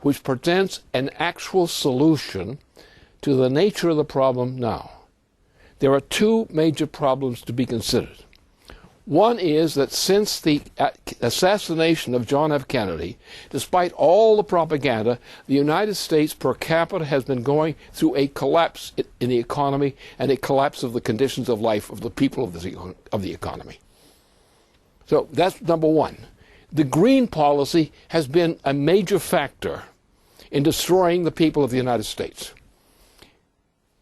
which presents an actual solution to the nature of the problem now. There are two major problems to be considered. One is that since the assassination of John F. Kennedy, despite all the propaganda, the United States per capita has been going through a collapse in the economy and a collapse of the conditions of life of the people of the economy. So that's number one. The green policy has been a major factor in destroying the people of the United States.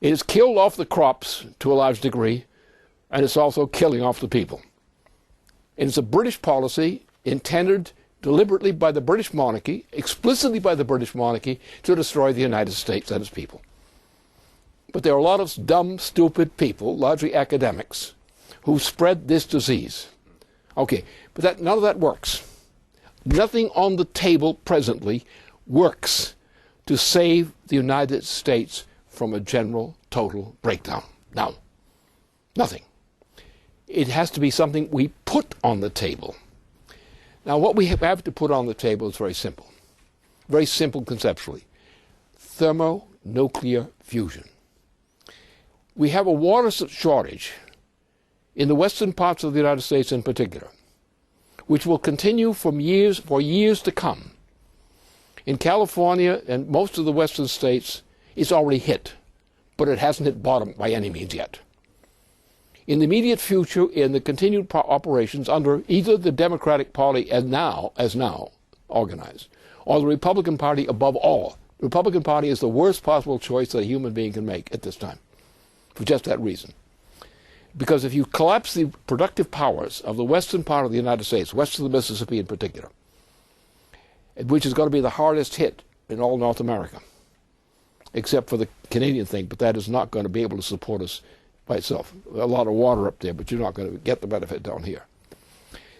It has killed off the crops to a large degree, and it's also killing off the people. And it's a British policy intended deliberately by the British monarchy, explicitly by the British monarchy, to destroy the United States and its people. But there are a lot of dumb, stupid people, largely academics, who spread this disease. Okay, but none of that works. Nothing on the table presently works to save the United States from a general, total breakdown. Now, nothing. It has to be something we put on the table. Now, what we have to put on the table is very simple conceptually. Thermonuclear fusion. We have a water shortage in the western parts of the United States in particular, which will continue for years to come. In California and most of the western states, it's already hit, but it hasn't hit bottom by any means yet. In the immediate future, in the continued operations under either the Democratic Party as now organized, or the Republican Party above all. The Republican Party is the worst possible choice that a human being can make at this time, for just that reason. Because if you collapse the productive powers of the western part of the United States, west of the Mississippi in particular, which is going to be the hardest hit in all North America, except for the Canadian thing, but that is not going to be able to support us by itself. A lot of water up there, but you're not going to get the benefit down here.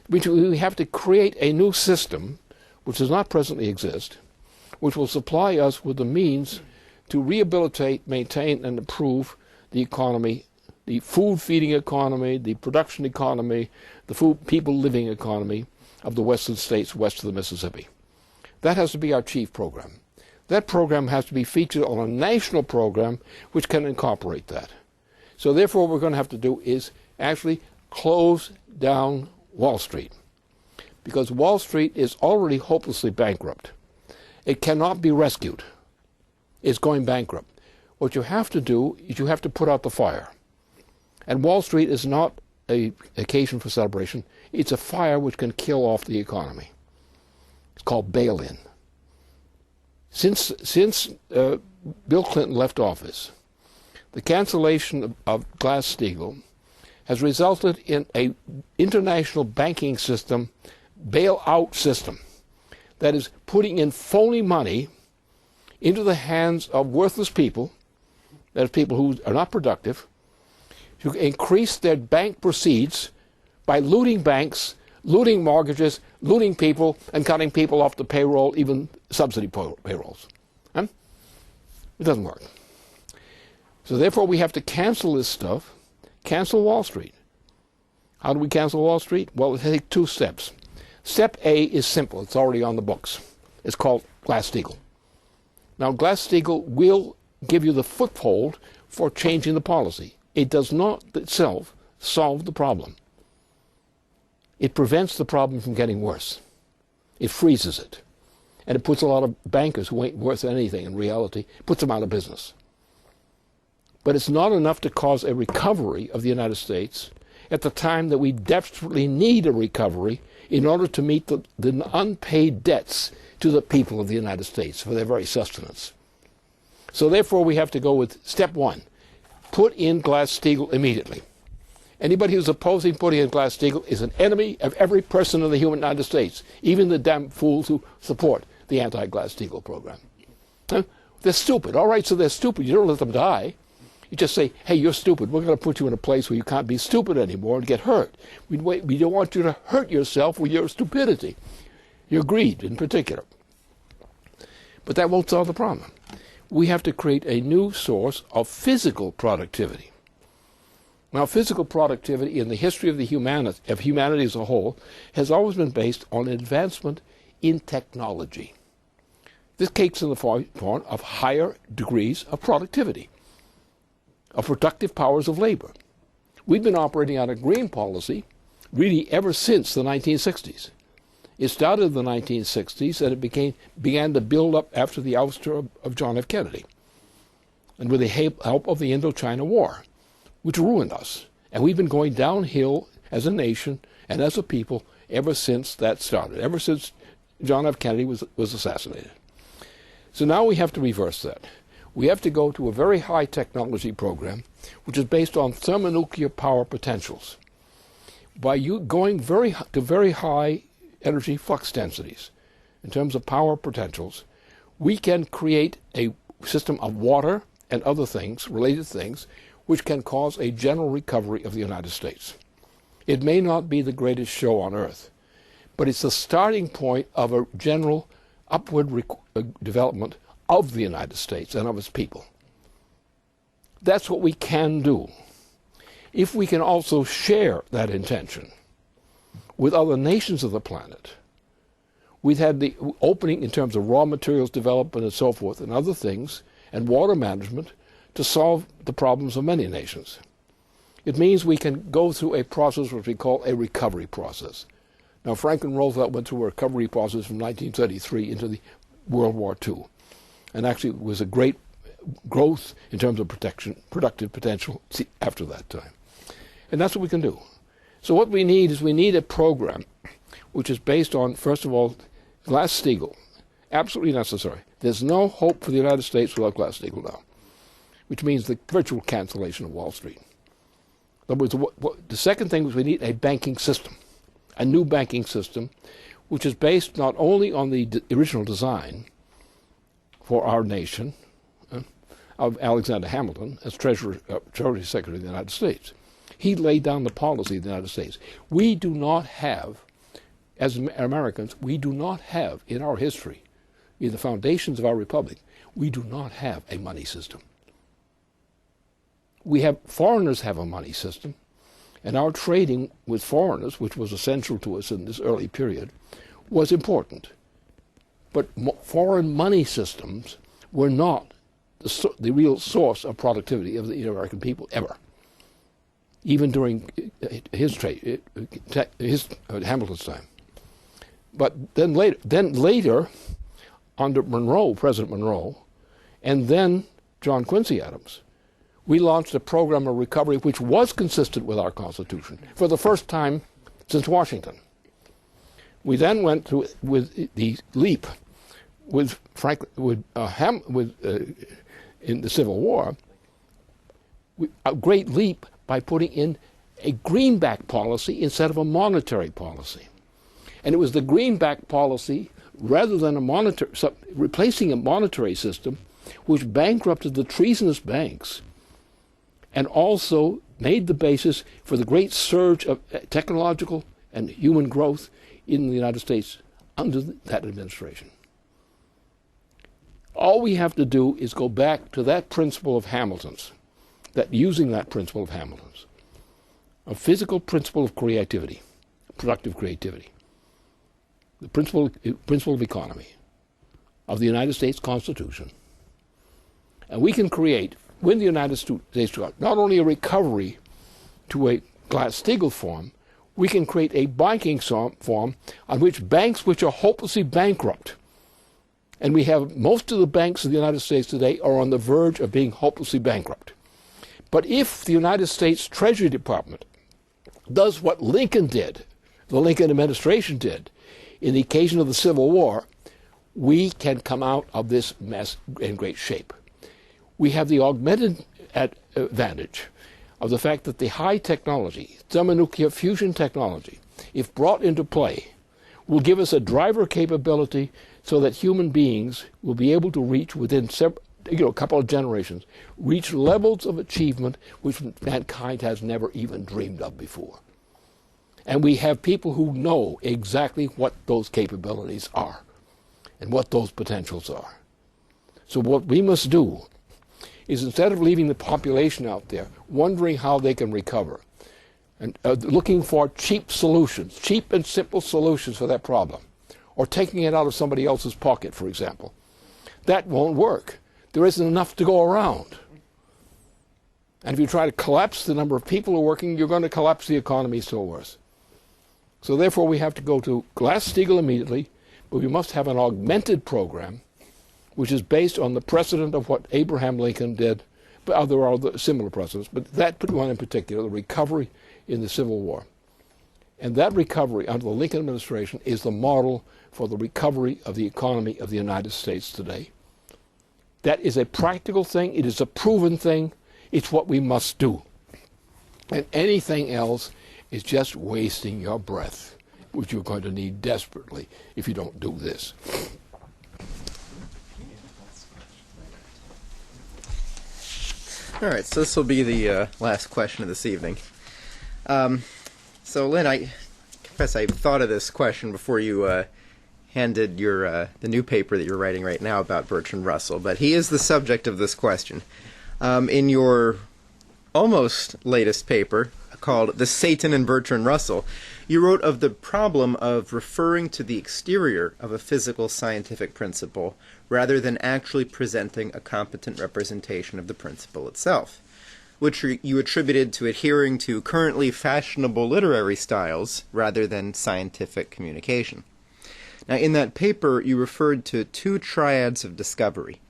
We have to create a new system, which does not presently exist, which will supply us with the means to rehabilitate, maintain, and improve the economy, the food-feeding economy, the production economy, the food people-living economy of the western states west of the Mississippi. That has to be our chief program. That program has to be featured on a national program which can incorporate that. So therefore what we're going to have to do is actually close down Wall Street, because Wall Street is already hopelessly bankrupt. It cannot be rescued. It's going bankrupt. What you have to do is you have to put out the fire. And Wall Street is not an occasion for celebration. It's a fire which can kill off the economy. It's called bail-in. Since Bill Clinton left office, the cancellation of Glass-Steagall has resulted in an international banking system, bailout system, that is putting in phony money into the hands of worthless people, that is people who are not productive, to increase their bank proceeds by looting banks, looting mortgages, looting people, and cutting people off the payroll, even subsidy payrolls. It doesn't work. So therefore we have to cancel this stuff, cancel Wall Street. How do we cancel Wall Street? Well, it takes 2 steps. Step A is simple. It's already on the books. It's called Glass-Steagall. Now, Glass-Steagall will give you the foothold for changing the policy. It does not itself solve the problem. It prevents the problem from getting worse. It freezes it. And it puts a lot of bankers who ain't worth anything in reality, puts them out of business. But it's not enough to cause a recovery of the United States at the time that we desperately need a recovery in order to meet the unpaid debts to the people of the United States for their very sustenance. So therefore we have to go with step 1. Put in Glass-Steagall immediately. Anybody who's opposing putting in Glass-Steagall is an enemy of every person in the United States, even the damn fools who support the anti-Glass-Steagall program. They're stupid. All right, so they're stupid. You don't let them die. You just say, hey, you're stupid. We're going to put you in a place where you can't be stupid anymore and get hurt. We don't want you to hurt yourself with your stupidity, your greed in particular. But that won't solve the problem. We have to create a new source of physical productivity. Now, physical productivity in the history of humanity as a whole has always been based on advancement in technology. This takes in the form of higher degrees of productivity, of productive powers of labor. We've been operating on a green policy really ever since the 1960s. It started in the 1960s and it began to build up after the ouster of John F. Kennedy, and with the help of the Indochina War, which ruined us. And we've been going downhill as a nation and as a people ever since that started, ever since John F. Kennedy was assassinated. So now we have to reverse that. We have to go to a very high technology program, which is based on thermonuclear power potentials. By going to very high energy flux densities, in terms of power potentials, we can create a system of water and other things, related things, which can cause a general recovery of the United States. It may not be the greatest show on earth, but it's the starting point of a general upward development of the United States and of its people. That's what we can do. If we can also share that intention with other nations of the planet, we've had the opening in terms of raw materials development and so forth and other things, and water management, to solve the problems of many nations. It means we can go through a process which we call a recovery process. Now, Franklin Roosevelt went through a recovery process from 1933 into the World War II. And actually it was a great growth in terms of productive potential after that time. And that's what we can do. So what we need is a program which is based on, first of all, Glass-Steagall. Absolutely necessary. There's no hope for the United States without Glass-Steagall now, which means the virtual cancellation of Wall Street. In other words, the second thing is we need a banking system, a new banking system, which is based not only on the original design for our nation, of Alexander Hamilton as Treasury Secretary of the United States. He laid down the policy of the United States. We do not have, as Americans, we do not have in our history, in the foundations of our republic, we do not have a money system. Foreigners have a money system, and our trading with foreigners, which was essential to us in this early period, was important. But foreign money systems were not the real source of productivity of the American people ever, even during Hamilton's time. But then later, under President Monroe, and then John Quincy Adams, we launched a program of recovery which was consistent with our Constitution for the first time since Washington. We then went through with the leap in the Civil War, a great leap by putting in a greenback policy instead of a monetary policy. And it was the greenback policy, rather than replacing a monetary system, which bankrupted the treasonous banks and also made the basis for the great surge of technological and human growth in the United States under that administration. All we have to do is go back to that principle of Hamilton's, using that principle of Hamilton's, a physical principle of creativity, productive creativity, the principle of economy of the United States Constitution. And we can create, with the United States, not only a recovery to a Glass-Steagall form, we can create a banking form on which banks which are hopelessly bankrupt, and we have most of the banks of the United States today are on the verge of being hopelessly bankrupt. But if the United States Treasury Department does what Lincoln did, the Lincoln administration did, in the occasion of the Civil War, we can come out of this mess in great shape. We have the augmented advantage of the fact that the high technology, thermonuclear fusion technology, if brought into play, will give us a driver capability so that human beings will be able to reach within a couple of generations, reach levels of achievement which mankind has never even dreamed of before. And we have people who know exactly what those capabilities are and what those potentials are. So what we must do is, instead of leaving the population out there wondering how they can recover and looking for cheap solutions, cheap and simple solutions for that problem, or taking it out of somebody else's pocket, for example, that won't work. There isn't enough to go around. And if you try to collapse the number of people who are working, you're going to collapse the economy still worse. So therefore we have to go to Glass-Steagall immediately, but we must have an augmented program which is based on the precedent of what Abraham Lincoln did. But there are other similar precedents, but that one in particular, the recovery in the Civil War. And that recovery under the Lincoln administration is the model for the recovery of the economy of the United States today. That is a practical thing. It is a proven thing. It's what we must do. And anything else is just wasting your breath, which you're going to need desperately if you don't do this. All right, so this will be the last question of this evening. So, Lynn, I confess I thought of this question before you handed the new paper that you're writing right now about Bertrand Russell, but he is the subject of this question. In your almost latest paper called The Satan in Bertrand Russell, you wrote of the problem of referring to the exterior of a physical scientific principle rather than actually presenting a competent representation of the principle itself, which you attributed to adhering to currently fashionable literary styles rather than scientific communication. Now, in that paper, you referred to two triads of discovery.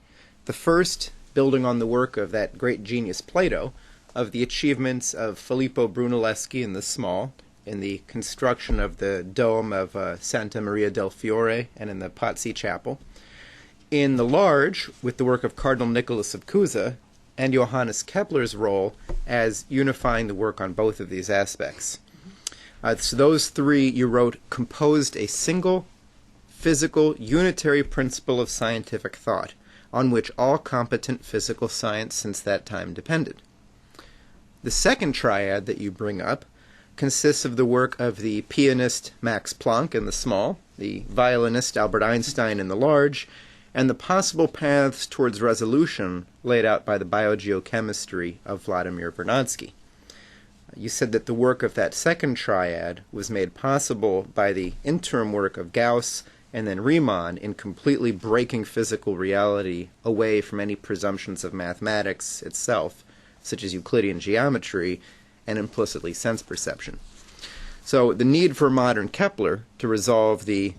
The first, building on the work of that great genius Plato, of the achievements of Filippo Brunelleschi in the small, in the construction of the dome of Santa Maria del Fiore and in the Pazzi Chapel, in the large, with the work of Cardinal Nicholas of Cusa, and Johannes Kepler's role as unifying the work on both of these aspects. So those three, you wrote, composed a single, physical, unitary principle of scientific thought, on which all competent physical science since that time depended. The second triad that you bring up consists of the work of the pianist Max Planck in the small, the violinist Albert Einstein in the large, and the possible paths towards resolution laid out by the biogeochemistry of Vladimir Vernadsky. You said that the work of that second triad was made possible by the interim work of Gauss and then Riemann in completely breaking physical reality away from any presumptions of mathematics itself, such as Euclidean geometry, and implicitly sense perception. So the need for modern Kepler to resolve the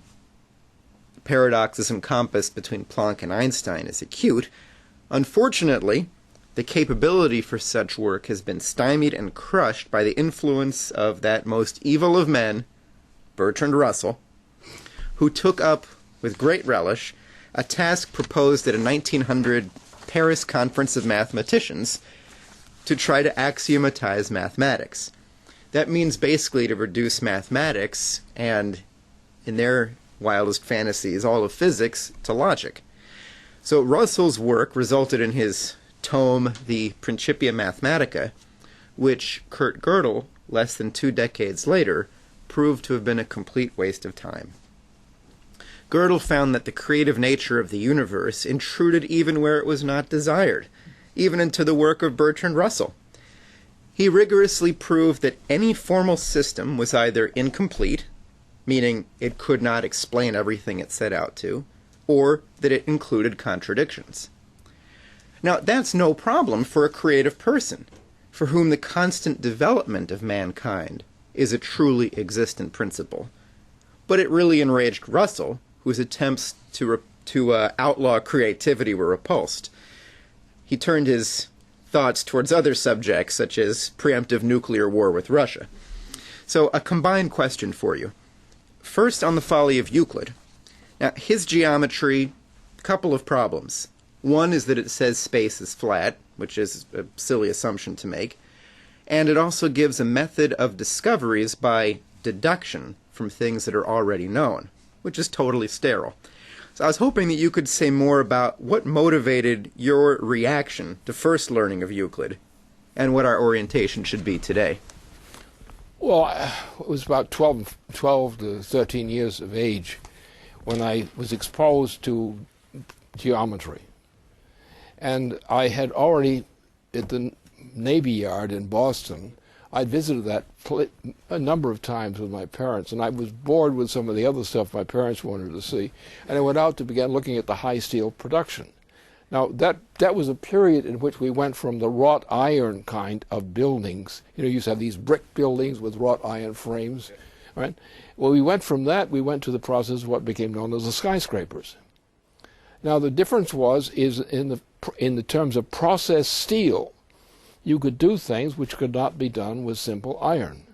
paradoxes encompassed between Planck and Einstein is acute. Unfortunately, the capability for such work has been stymied and crushed by the influence of that most evil of men, Bertrand Russell, who took up, with great relish, a task proposed at a 1900 Paris Conference of Mathematicians to try to axiomatize mathematics. That means basically to reduce mathematics, and in their wildest fantasies, all of physics, to logic. So Russell's work resulted in his tome, the Principia Mathematica, which Kurt Gödel, less than 2 decades later, proved to have been a complete waste of time. Gödel found that the creative nature of the universe intruded even where it was not desired, even into the work of Bertrand Russell. He rigorously proved that any formal system was either incomplete, meaning it could not explain everything it set out to, or that it included contradictions. Now, that's no problem for a creative person, for whom the constant development of mankind is a truly existent principle. But it really enraged Russell, whose attempts to outlaw creativity were repulsed. He turned his thoughts towards other subjects, such as preemptive nuclear war with Russia. So, a combined question for you. First, on the folly of Euclid. Now, his geometry, couple of problems. One is that it says space is flat, which is a silly assumption to make, and it also gives a method of discoveries by deduction from things that are already known, which is totally sterile. So I was hoping that you could say more about what motivated your reaction to first learning of Euclid, and what our orientation should be today. Well, it was about 12 to 13 years of age when I was exposed to geometry. And I had already, at the Navy Yard in Boston, I'd visited that a number of times with my parents, and I was bored with some of the other stuff my parents wanted to see, and I went out to begin looking at the high steel production. Now, that was a period in which we went from the wrought iron kind of buildings. You used to have these brick buildings with wrought iron frames, right? Well, we went from that, we went to the process of what became known as the skyscrapers. Now, the difference is in the terms of processed steel, you could do things which could not be done with simple iron.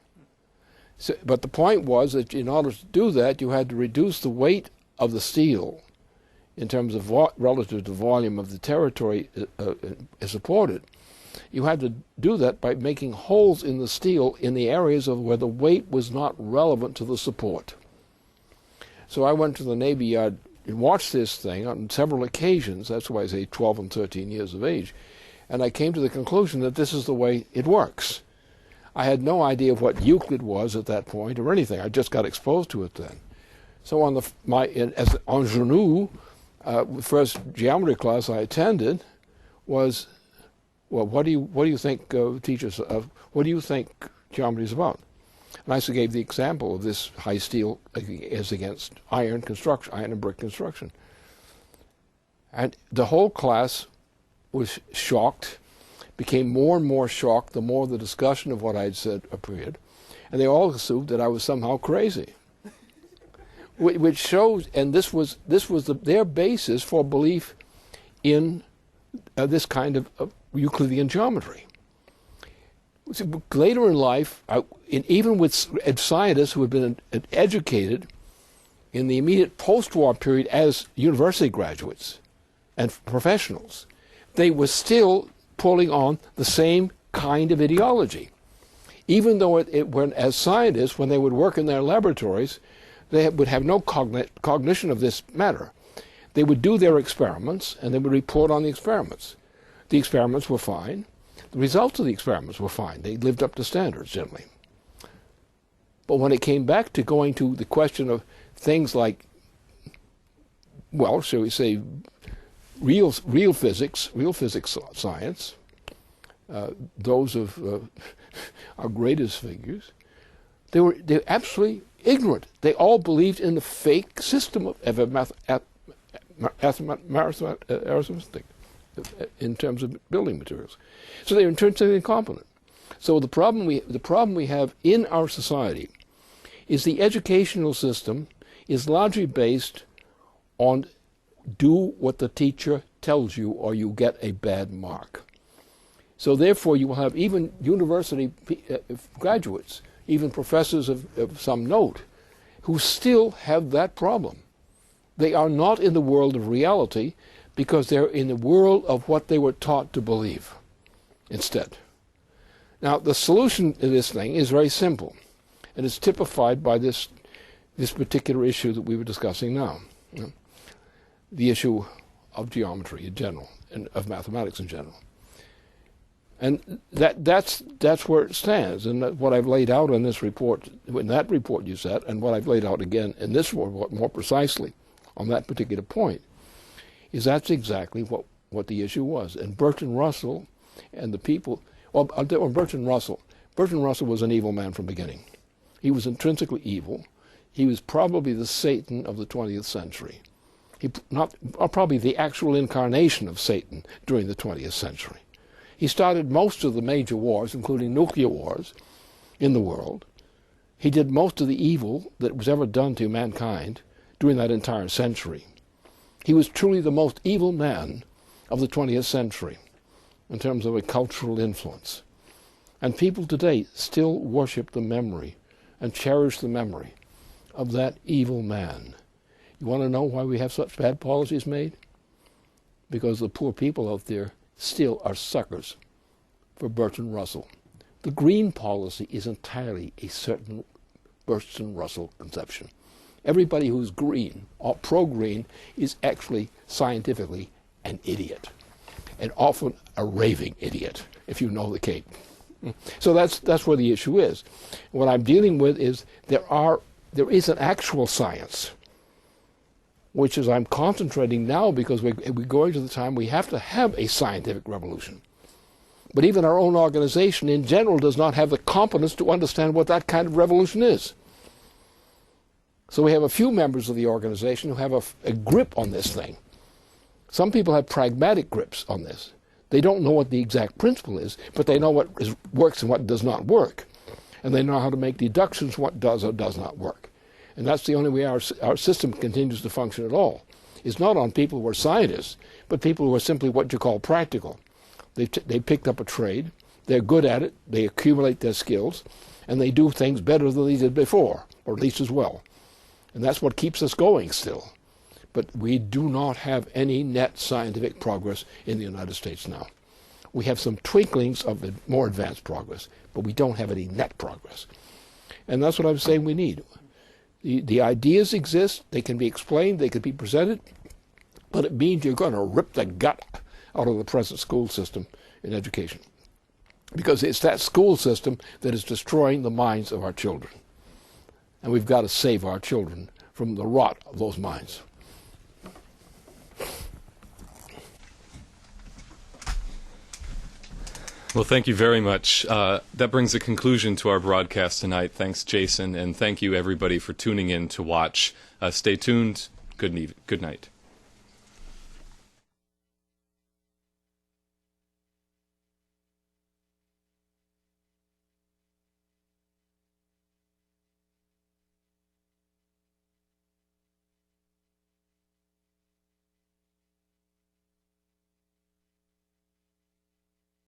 So, but the point was that in order to do that, you had to reduce the weight of the steel in terms of relative to volume of the territory supported. You had to do that by making holes in the steel in the areas of where the weight was not relevant to the support. So I went to the Navy Yard and watched this thing on several occasions. That's why I say 12 and 13 years of age. And I came to the conclusion that this is the way it works. I had no idea of what Euclid was at that point or anything. I just got exposed to it then. So on as ingenue, first geometry class I attended was, well, what do you think teachers? What do you think geometry is about? And I also gave the example of this high steel as against iron construction, iron and brick construction. And the whole class was shocked, became more and more shocked the more the discussion of what I'd said appeared, and they all assumed that I was somehow crazy. Which shows, and this was their basis for belief in this kind of Euclidean geometry. Later in life, even with scientists who had been educated in the immediate post-war period as university graduates and professionals, they were still pulling on the same kind of ideology. Even though as scientists, when they would work in their laboratories, they would have no cognition of this matter. They would do their experiments, and they would report on the experiments. The experiments were fine. The results of the experiments were fine. They lived up to standards, generally. But when it came back to going to the question of things like, well, shall we say, real physics science, those of our greatest figures, they're absolutely ignorant. They all believed in the fake system of arithmetic in terms of building materials. So they're intrinsically incompetent. So the problem we have in our society is the educational system is largely based on do what the teacher tells you or you get a bad mark. So therefore you will have even university graduates, even professors of some note, who still have that problem. They are not in the world of reality because they're in the world of what they were taught to believe instead. Now, the solution to this thing is very simple, and it's typified by this particular issue that we were discussing now, the issue of geometry in general and of mathematics in general. And that's where it stands, and what I've laid out in this report, in that report you said, and what I've laid out again in this report more precisely on that particular point, is that's exactly what the issue was. And Bertrand Russell and the people, Bertrand Russell was an evil man from the beginning. He was intrinsically evil. He was probably the Satan of the 20th century. Probably the actual incarnation of Satan during the 20th century. He started most of the major wars, including nuclear wars, in the world. He did most of the evil that was ever done to mankind during that entire century. He was truly the most evil man of the 20th century in terms of a cultural influence. And people today still worship the memory and cherish the memory of that evil man. You want to know why we have such bad policies made? Because the poor people out there still are suckers for Bertrand Russell. The green policy is entirely a certain Bertrand Russell conception. Everybody who's green or pro-green is actually scientifically an idiot, and often a raving idiot, if you know the Cape. So that's where the issue is. What I'm dealing with is there is an actual science, which is I'm concentrating now because we're going to the time we have to have a scientific revolution. But even our own organization in general does not have the competence to understand what that kind of revolution is. So we have a few members of the organization who have a grip on this thing. Some people have pragmatic grips on this. They don't know what the exact principle is, but they know what works and what does not work. And they know how to make deductions what does or does not work. And that's the only way our system continues to function at all. It's not on people who are scientists, but people who are simply what you call practical. They picked up a trade, they're good at it, they accumulate their skills, and they do things better than they did before, or at least as well. And that's what keeps us going still. But we do not have any net scientific progress in the United States now. We have some twinklings of more advanced progress, but we don't have any net progress. And that's what I'm saying we need. The ideas exist, they can be explained, they can be presented, but it means you're going to rip the gut out of the present school system in education. Because it's that school system that is destroying the minds of our children. And we've got to save our children from the rot of those minds. Well, thank you very much. That brings a conclusion to our broadcast tonight. Thanks, Jason, and thank you, everybody, for tuning in to watch. Stay tuned. Good night.